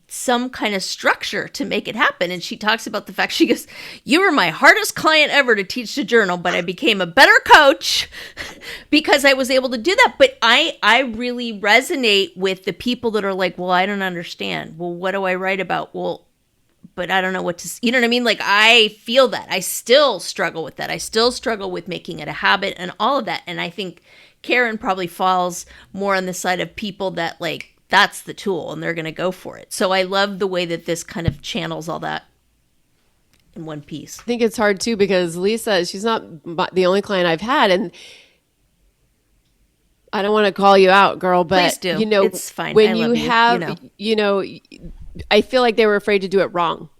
some kind of structure to make it happen. And she talks about the fact, she goes, you were my hardest client ever to teach to journal, but I became a better coach because I was able to do that. But I really resonate with the people that are like, well, I don't understand. Well, what do I write about? Well, but I don't know what to, you know what I mean? Like, I feel that. I still struggle with that. I still struggle with making it a habit and all of that. And I think Karen probably falls more on the side of people that, like, that's the tool and they're going to go for it. So I love the way that this kind of channels all that in one piece. I think it's hard too, because Lisa, she's not the only client I've had. And I don't want to call you out, girl, but Please do. you know, It's fine. when I you love you, have, you know. I feel like they were afraid to do it wrong.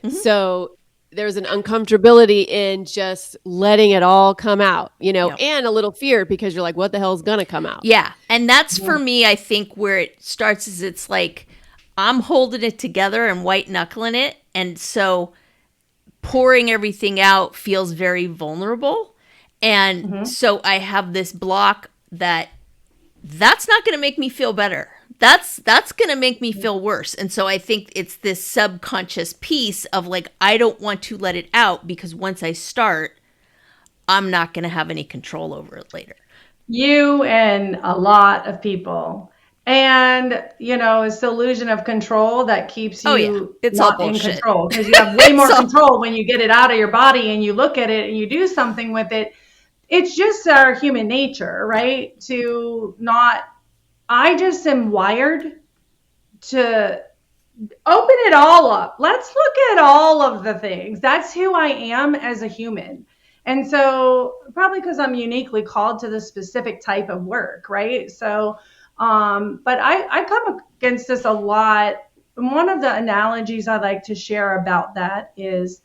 Mm-hmm. So there's an uncomfortability in just letting it all come out, Yep. and a little fear because you're like, what the hell is going to come out? Yeah. And that's for me, I think where it starts is it's like I'm holding it together and white knuckling it. And so pouring everything out feels very vulnerable. And so I have this block that's not going to make me feel better. That's going to make me feel worse. And so I think it's this subconscious piece of like, I don't want to let it out because once I start, I'm not going to have any control over it later. You and a lot of people. And, it's the illusion of control that keeps you It's not all in bullshit. control, because you have way more control when you get it out of your body and you look at it and you do something with it. It's just our human nature, right? I just am wired to open it all up. Let's look at all of the things. That's who I am as a human. And so probably because I'm uniquely called to this specific type of work, right? So, but I come against this a lot. And one of the analogies I like to share about that is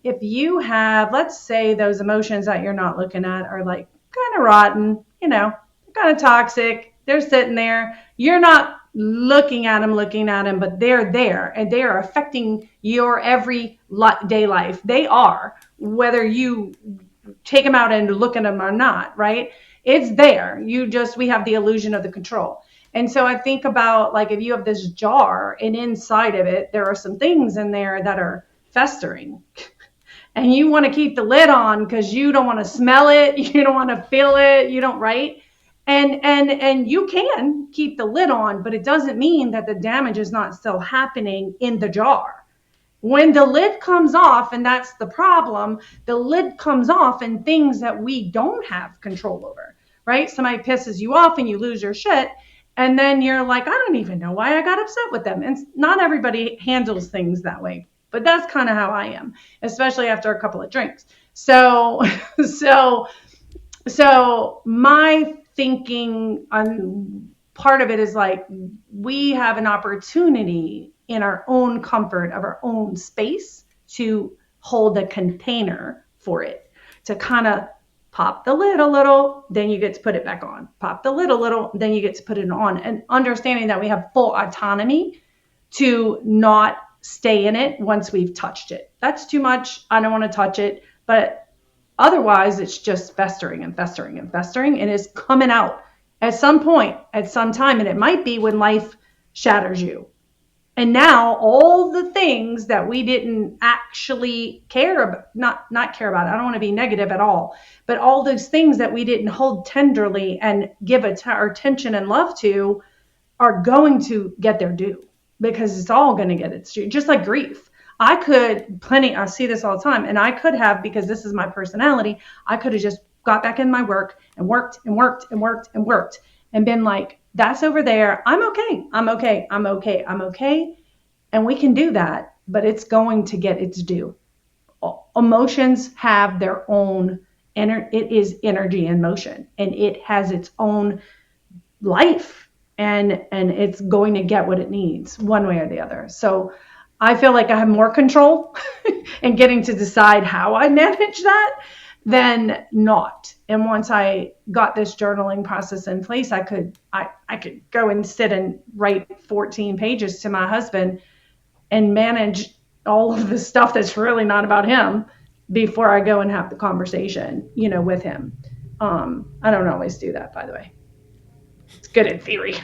if you have, let's say those emotions that you're not looking at are like kind of rotten, kind of toxic. They're sitting there. You're not looking at them, but they're there and they are affecting your everyday life. They are, whether you take them out and look at them or not, right? It's there. We have the illusion of the control. And so I think about like, if you have this jar and inside of it, there are some things in there that are festering and you want to keep the lid on because you don't want to smell it. You don't want to feel it. You don't, right? And you can keep the lid on, but it doesn't mean that the damage is not still happening in the jar. When the lid comes off, and that's the problem, the lid comes off and things that we don't have control over, right? Somebody pisses you off and you lose your shit. And then you're like, I don't even know why I got upset with them. And not everybody handles things that way, but that's kind of how I am, especially after a couple of drinks. So my thinking on part of it is like, we have an opportunity in our own comfort of our own space to hold a container for it, to kind of pop the lid a little, then you get to put it back on. Pop the lid a little, then you get to put it on. And understanding that we have full autonomy to not stay in it once we've touched it. That's too much. I don't want to touch it. But otherwise, it's just festering and festering and festering, and it's coming out at some point, at some time. And it might be when life shatters you. And now all the things that we didn't actually care about, not care about, I don't want to be negative at all, but all those things that we didn't hold tenderly and give our attention and love to are going to get their due, because it's all going to get its due, just like grief. I see this all the time, and I could have, because this is my personality, I could have just got back in my work and worked and worked and worked and worked and been like, that's over there. I'm okay. I'm okay. I'm okay. I'm okay. And we can do that, but it's going to get its due. Emotions have their own, it is energy in motion, and it has its own life, and it's going to get what it needs one way or the other. So I feel like I have more control in getting to decide how I manage that than not. And once I got this journaling process in place, I could go and sit and write 14 pages to my husband and manage all of the stuff that's really not about him before I go and have the conversation, with him. I don't always do that, by the way. It's good in theory.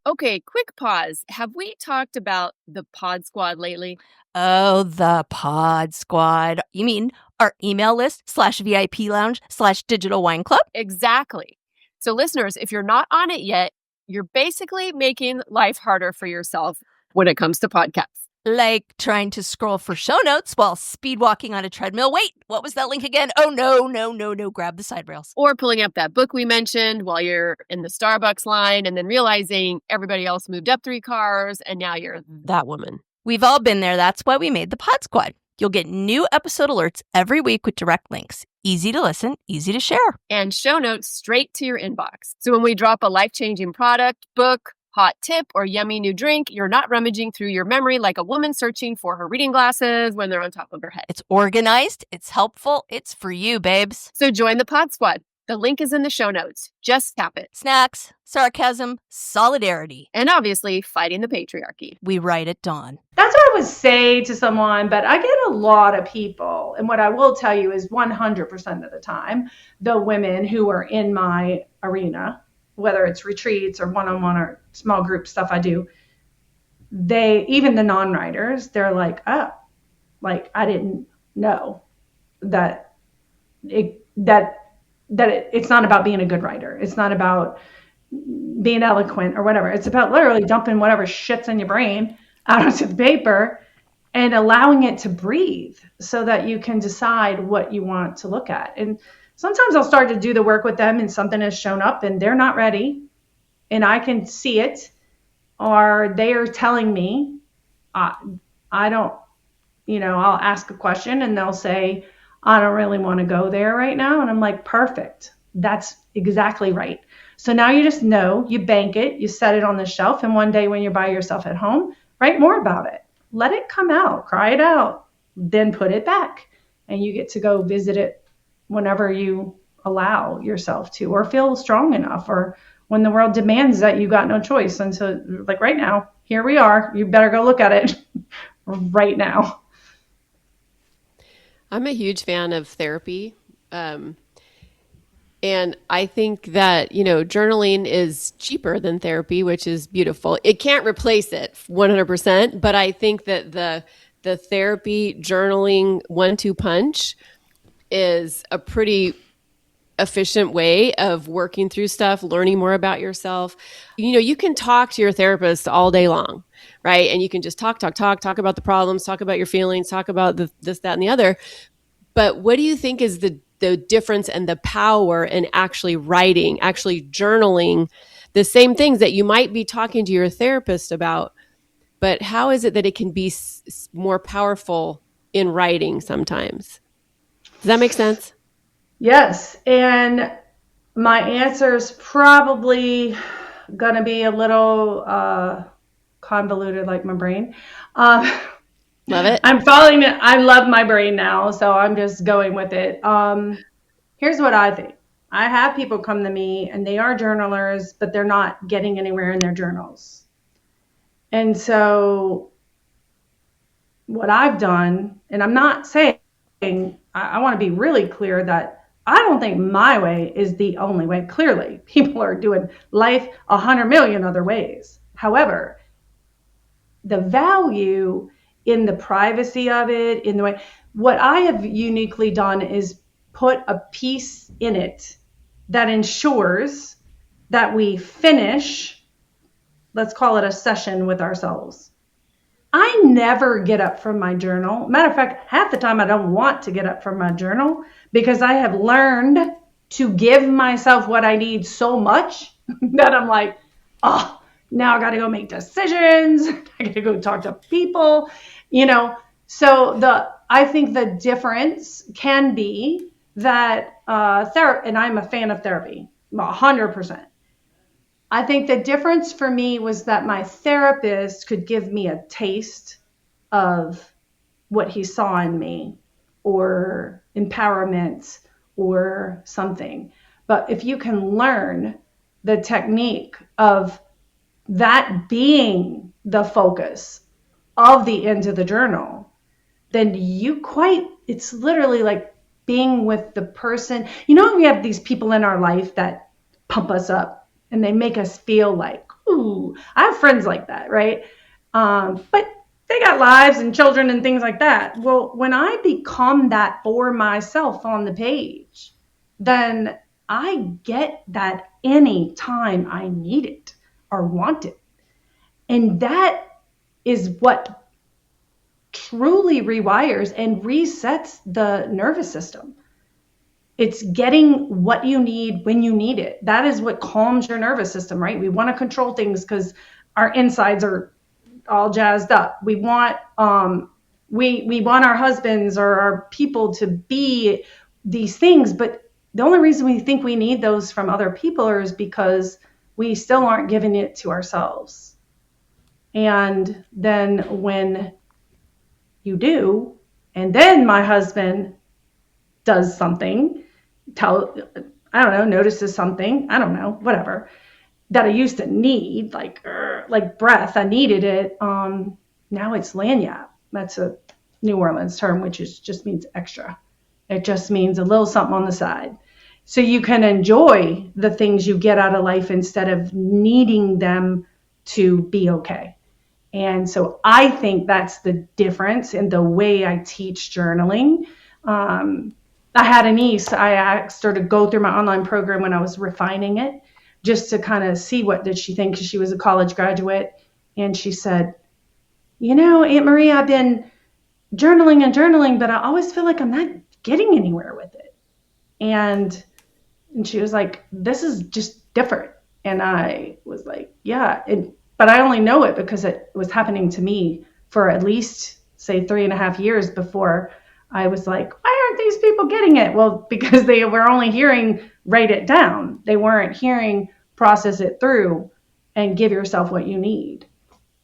Okay, quick pause. Have we talked about the Pod Squad lately? Oh, the Pod Squad. You mean our email list /VIP lounge /digital wine club? Exactly. So listeners, if you're not on it yet, you're basically making life harder for yourself when it comes to podcasts. Like trying to scroll for show notes while speed walking on a treadmill. Wait, what was that link again? Oh, no. Grab the side rails. Or pulling up that book we mentioned while you're in the Starbucks line and then realizing everybody else moved up 3 cars and now you're that woman. We've all been there. That's why we made the Pod Squad. You'll get new episode alerts every week with direct links. Easy to listen, easy to share. And show notes straight to your inbox. So when we drop a life-changing product, book, hot tip, or yummy new drink, you're not rummaging through your memory like a woman searching for her reading glasses when they're on top of her head. It's organized, it's helpful, it's for you, babes. So join the Pod Squad. The link is in the show notes. Just tap it. Snacks, sarcasm, solidarity, And obviously, fighting the patriarchy. we write at dawn. That's what I would say to someone, but I get a lot of people. And what I will tell you is 100% of the time, the women who are in my arena, whether it's retreats or one-on-one or small group stuff I do, even the non-writers, they're like, oh, like I didn't know that it's not about being a good writer. It's not about being eloquent or whatever. It's about literally dumping whatever shit's in your brain out onto the paper and allowing it to breathe so that you can decide what you want to look at. And sometimes I'll start to do the work with them and something has shown up and they're not ready and I can see it, or they are telling me, I don't, I'll ask a question and they'll say, I don't really want to go there right now. And I'm like, perfect. That's exactly right. So now you just know, you bank it, you set it on the shelf. And one day when you're by yourself at home, write more about it. Let it come out, cry it out, then put it back. And you get to go visit it whenever you allow yourself to, or feel strong enough, or when the world demands that you got no choice. And so like right now, here we are, you better go look at it right now. I'm a huge fan of therapy. And I think that, journaling is cheaper than therapy, which is beautiful. It can't replace it 100%, but I think that the therapy journaling 1-2 punch is a pretty efficient way of working through stuff, learning more about yourself. You can talk to your therapist all day long, right? And you can just talk about the problems, talk about your feelings, talk about this, that, and the other. But what do you think is the difference and the power in actually writing, actually journaling the same things that you might be talking to your therapist about? But how is it that it can be more powerful in writing sometimes? Does that make sense? Yes. And my answer is probably going to be a little convoluted like my brain. Love it. I'm following it. I love my brain now, so I'm just going with it. Here's what I think. I have people come to me and they are journalers, but they're not getting anywhere in their journals. And so what I've done, and I'm not saying, I want to be really clear that I don't think my way is the only way. Clearly, people are doing life 100 million other ways. However, the value in the privacy of it, in the way, what I have uniquely done is put a piece in it that ensures that we finish, let's call it a session with ourselves. I never get up from my journal. Matter of fact, half the time I don't want to get up from my journal because I have learned to give myself what I need so much that I'm like, oh, now I got to go make decisions. I got to go talk to people, So I think the difference can be that and I'm a fan of therapy, 100%. I think the difference for me was that my therapist could give me a taste of what he saw in me, or empowerment or something. But if you can learn the technique of that being the focus of the end of the journal, then it's literally like being with the person. We have these people in our life that pump us up and they make us feel like, ooh, I have friends like that, right? But they got lives and children and things like that. Well, when I become that for myself on the page, then I get that anytime I need it or want it. And that is what truly rewires and resets the nervous system. It's getting what you need when you need it. That is what calms your nervous system, right? We want to control things because our insides are all jazzed up. We want we want our husbands or our people to be these things, but the only reason we think we need those from other people is because we still aren't giving it to ourselves. And then when you do, and then my husband does something, notices something, whatever, that I used to need, like breath, I needed it. Now it's lanyap. That's a New Orleans term, which just means extra. It just means a little something on the side. So you can enjoy the things you get out of life instead of needing them to be okay. And so I think that's the difference in the way I teach journaling. I had a niece. I asked her to go through my online program when I was refining it, just to kind of see what did she think, because she was a college graduate. And she said, Aunt Marie, I've been journaling, but I always feel like I'm not getting anywhere with it. And she was like, this is just different. And I was like, yeah, but I only know it because it was happening to me for at least, say, 3.5 years before I was like, why aren't these people getting it? Well, because they were only hearing write it down. They weren't hearing process it through and give yourself what you need.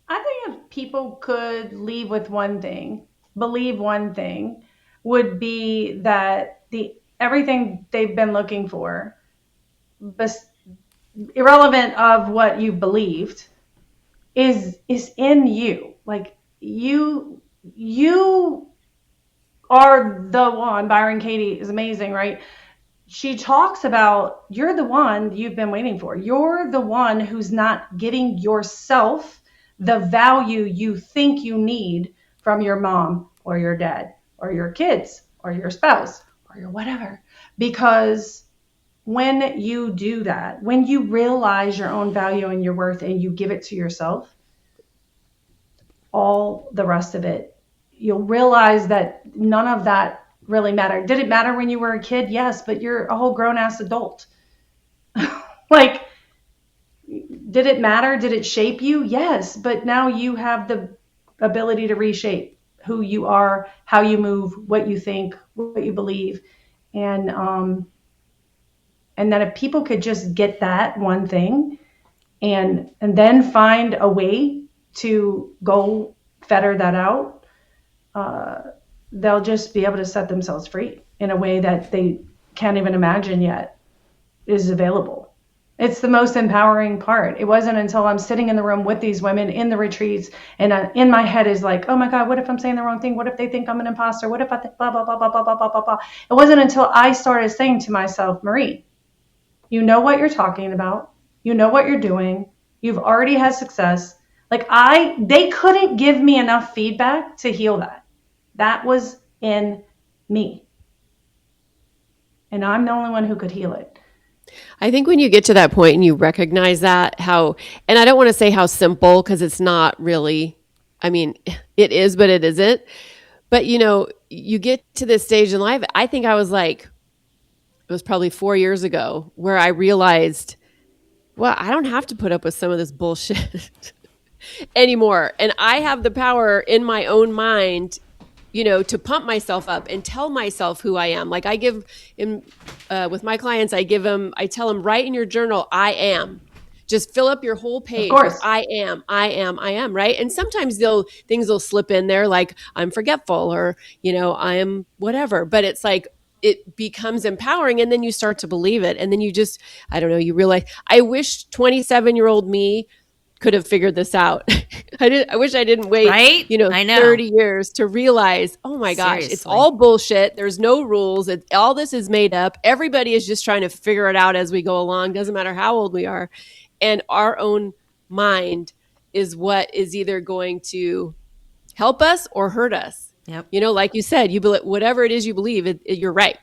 I think if people could leave with one thing, believe one thing, would be that everything they've been looking for, irrelevant of what you believed, is in you. Like you are the one. Byron Katie is amazing, right? She talks about you're the one you've been waiting for. You're the one who's not giving yourself the value you think you need from your mom or your dad or your kids or your spouse or your whatever. Because when you do that, when you realize your own value and your worth and you give it to yourself, all the rest of it, you'll realize that none of that really mattered. Did it matter when you were a kid? Yes, but you're a whole grown-ass adult. Like, did it matter? Did it shape you? Yes, but now you have the ability to reshape who you are, how you move, what you think, what you believe. And that if people could just get that one thing and then find a way to go fetter that out, they'll just be able to set themselves free in a way that they can't even imagine yet is available. It's the most empowering part. It wasn't until I'm sitting in the room with these women in the retreats and in my head is like, oh my God, what if I'm saying the wrong thing? What if they think I'm an imposter? What if I think blah, blah, blah, blah, blah, blah, blah, blah, blah. It wasn't until I started saying to myself, Marie, you know what you're talking about. You know what you're doing. You've already had success. Like they couldn't give me enough feedback to heal that. That was in me. And I'm the only one who could heal it. I think when you get to that point and you recognize that, and I don't want to say how simple, because it's not really, I mean, it is, but it isn't. But, you get to this stage in life, I think I was like, it was probably 4 years ago where I realized, well, I don't have to put up with some of this bullshit anymore. And I have the power in my own mind, to pump myself up and tell myself who I am. Like I give with my clients, I tell them, write in your journal, I am. Just fill up your whole page. Of course. I am, right? And sometimes things will slip in there, like I'm forgetful or, I am whatever. But it's like, it becomes empowering, and then you start to believe it. And then you just, I don't know, you realize, I wish 27-year-old me could have figured this out. I wish I didn't wait, right? I know. 30 years to realize, oh my gosh, Seriously. It's all bullshit. There's no rules. All this is made up. Everybody is just trying to figure it out as we go along. Doesn't matter how old we are. And our own mind is what is either going to help us or hurt us. Yep. Like you said, whatever it is you believe, you're right.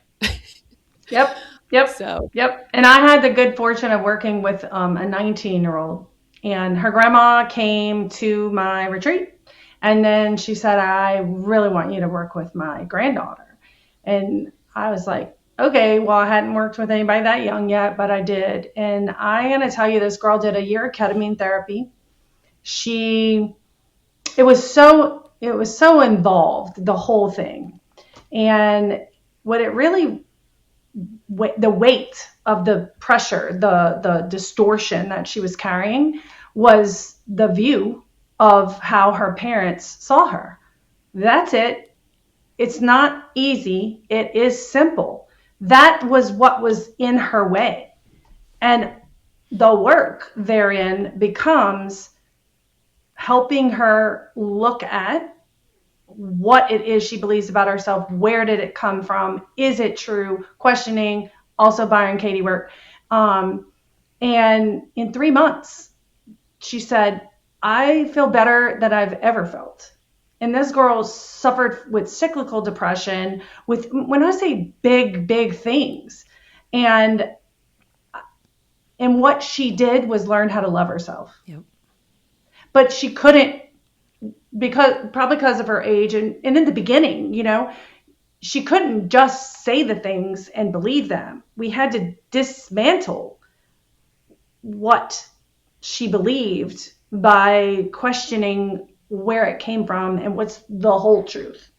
Yep. Yep. And I had the good fortune of working with a 19-year-old. And her grandma came to my retreat. And then she said, I really want you to work with my granddaughter. And I was like, okay, well, I hadn't worked with anybody that young yet, but I did. And I'm going to tell you, this girl did a year of ketamine therapy. It was it was so involved, the whole thing. And what it really, the weight of the pressure, the distortion that she was carrying was the view of how her parents saw her. That's it. It's not easy. It is simple. That was what was in her way. And the work therein becomes helping her look at what it is she believes about herself. Where did it come from? Is it true? Questioning, also Byron Katie work. And in 3 months, she said, I feel better than I've ever felt. And this girl suffered with cyclical depression, with, when I say big, big things. And what she did was learn how to love herself. Yep. But she couldn't, probably because of her age. And in the beginning, she couldn't just say the things and believe them. We had to dismantle what she believed by questioning where it came from and what's the whole truth.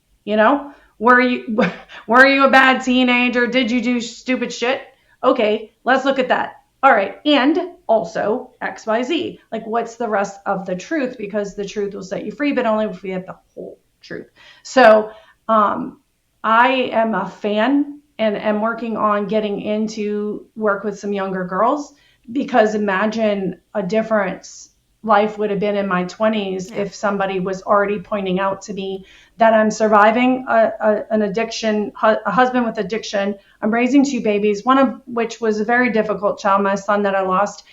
Were you a bad teenager? Did you do stupid shit? Okay, let's look at that. All right. And also XYZ. Like, what's the rest of the truth? Because the truth will set you free, but only if we have the whole truth. So I am a fan and am working on getting into work with some younger girls, because imagine a difference life would have been in my 20s if somebody was already pointing out to me that I'm surviving an addiction, a husband with addiction. I'm raising 2 babies, one of which was a very difficult child, my son that I lost,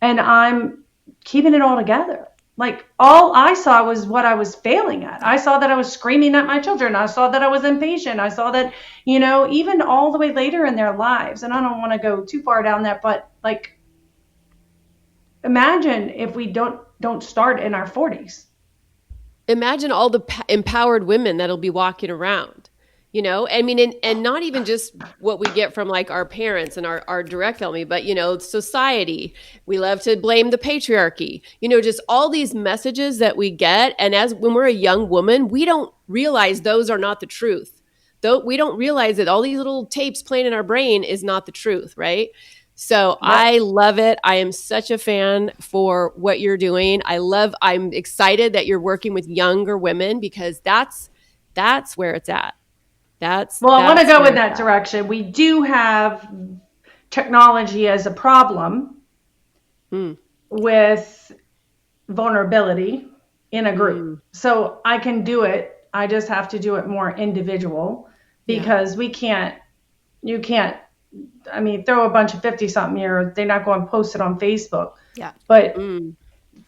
and I'm keeping it all together. Like, all I saw was what I was failing at. I saw that I was screaming at my children. I saw that I was impatient. I saw that, even all the way later in their lives, and I don't want to go too far down that, but like, imagine if we don't start in our 40s. Imagine all the empowered women that'll be walking around, I mean, and not even just what we get from like our parents and our direct family, but, society. We love to blame the patriarchy, just all these messages that we get. And when we're a young woman, we don't realize those are not the truth. Though we don't realize that all these little tapes playing in our brain is not the truth, right? So I love it. I am such a fan for what you're doing. I'm excited that you're working with younger women, because that's where it's at. I want to go in that direction. We do have technology as a problem with vulnerability in a group. So I can do it. I just have to do it more individual, because you can't, throw a bunch of 50-something year, they're not going to post it on Facebook. Yeah. But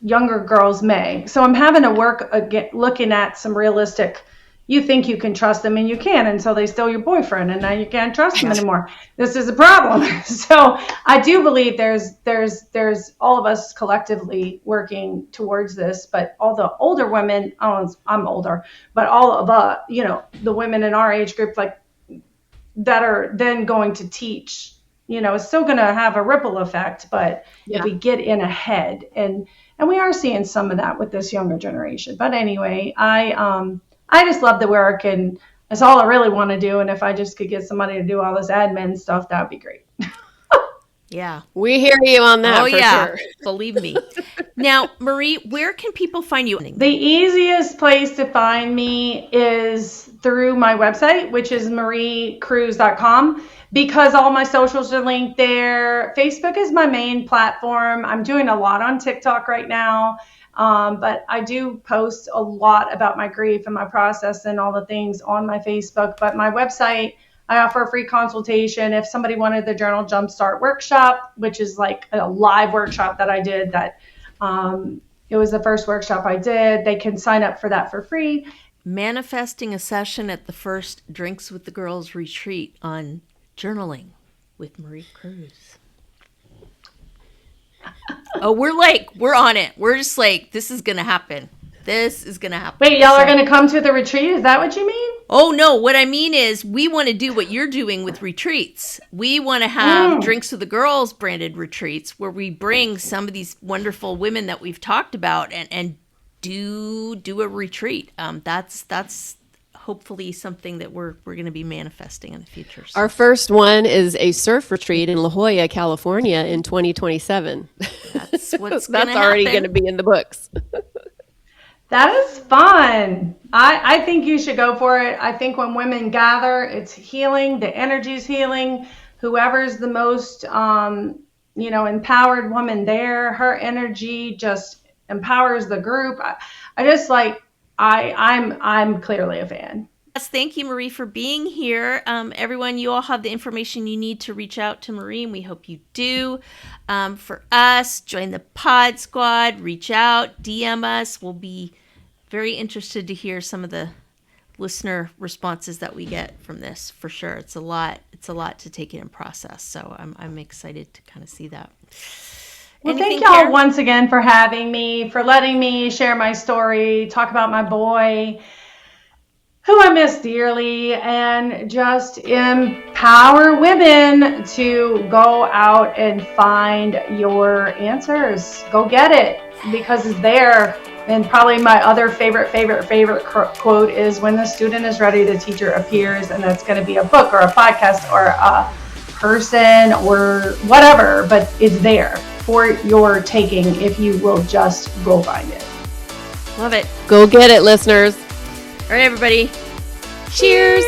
younger girls may. So I'm having to work again, looking at some realistic, you think you can trust them and you can, until they steal your boyfriend, and now you can't trust them anymore. This is a problem. So I do believe there's all of us collectively working towards this, but all the older women, I'm older, but all of the women in our age group, like, that are then going to teach, it's still going to have a ripple effect, but if we get in ahead, and we are seeing some of that with this younger generation. But anyway, I just love the work, and that's all I really want to do. And if I just could get somebody to do all this admin stuff, that would be great. Yeah. We hear you on that. Oh, yeah. Sure. Believe me. Now, Marie, where can people find you? The easiest place to find me is through my website, which is mariecruz.com, because all my socials are linked there. Facebook is my main platform. I'm doing a lot on TikTok right now. But I do post a lot about my grief and my process and all the things on my Facebook. But my website, I offer a free consultation. If somebody wanted the Journal Jumpstart workshop, which is like a live workshop that I did, that it was the first workshop I did, they can sign up for that for free. Manifesting a session at the first Drinks with the Girls retreat on journaling with Marie Cruz. Oh, we're on it. We're just like, this is going to happen. This is going to happen. Wait, y'all are going to come to the retreat? Is that what you mean? Oh, no. What I mean is, we want to do what you're doing with retreats. We want to have Drinks with the Girls branded retreats, where we bring some of these wonderful women that we've talked about and do a retreat. That's hopefully something that we're going to be manifesting in the future. So. Our first one is a surf retreat in La Jolla, California in 2027. That's what's That's already going to be in the books. That is fun. I think you should go for it. I think when women gather, it's healing. The energy's healing. Whoever's the most, empowered woman there, her energy just empowers the group. I'm clearly a fan. Yes, thank you, Marie, for being here. Everyone, you all have the information you need to reach out to Marie, and we hope you do. For us, join the Pod Squad, reach out, DM us. We'll be very interested to hear some of the listener responses that we get from this, for sure. It's a lot to take in and process. So I'm excited to kind of see that. Well, thank y'all once again for having me, for letting me share my story, talk about my boy, who I miss dearly, and just empower women to go out and find your answers. Go get it, because it's there. And probably my other favorite quote is, when the student is ready, the teacher appears. And that's going to be a book or a podcast or a person or whatever, but it's there for your taking if you will just go find it. Love it. Go get it, listeners. All right, everybody. Cheers.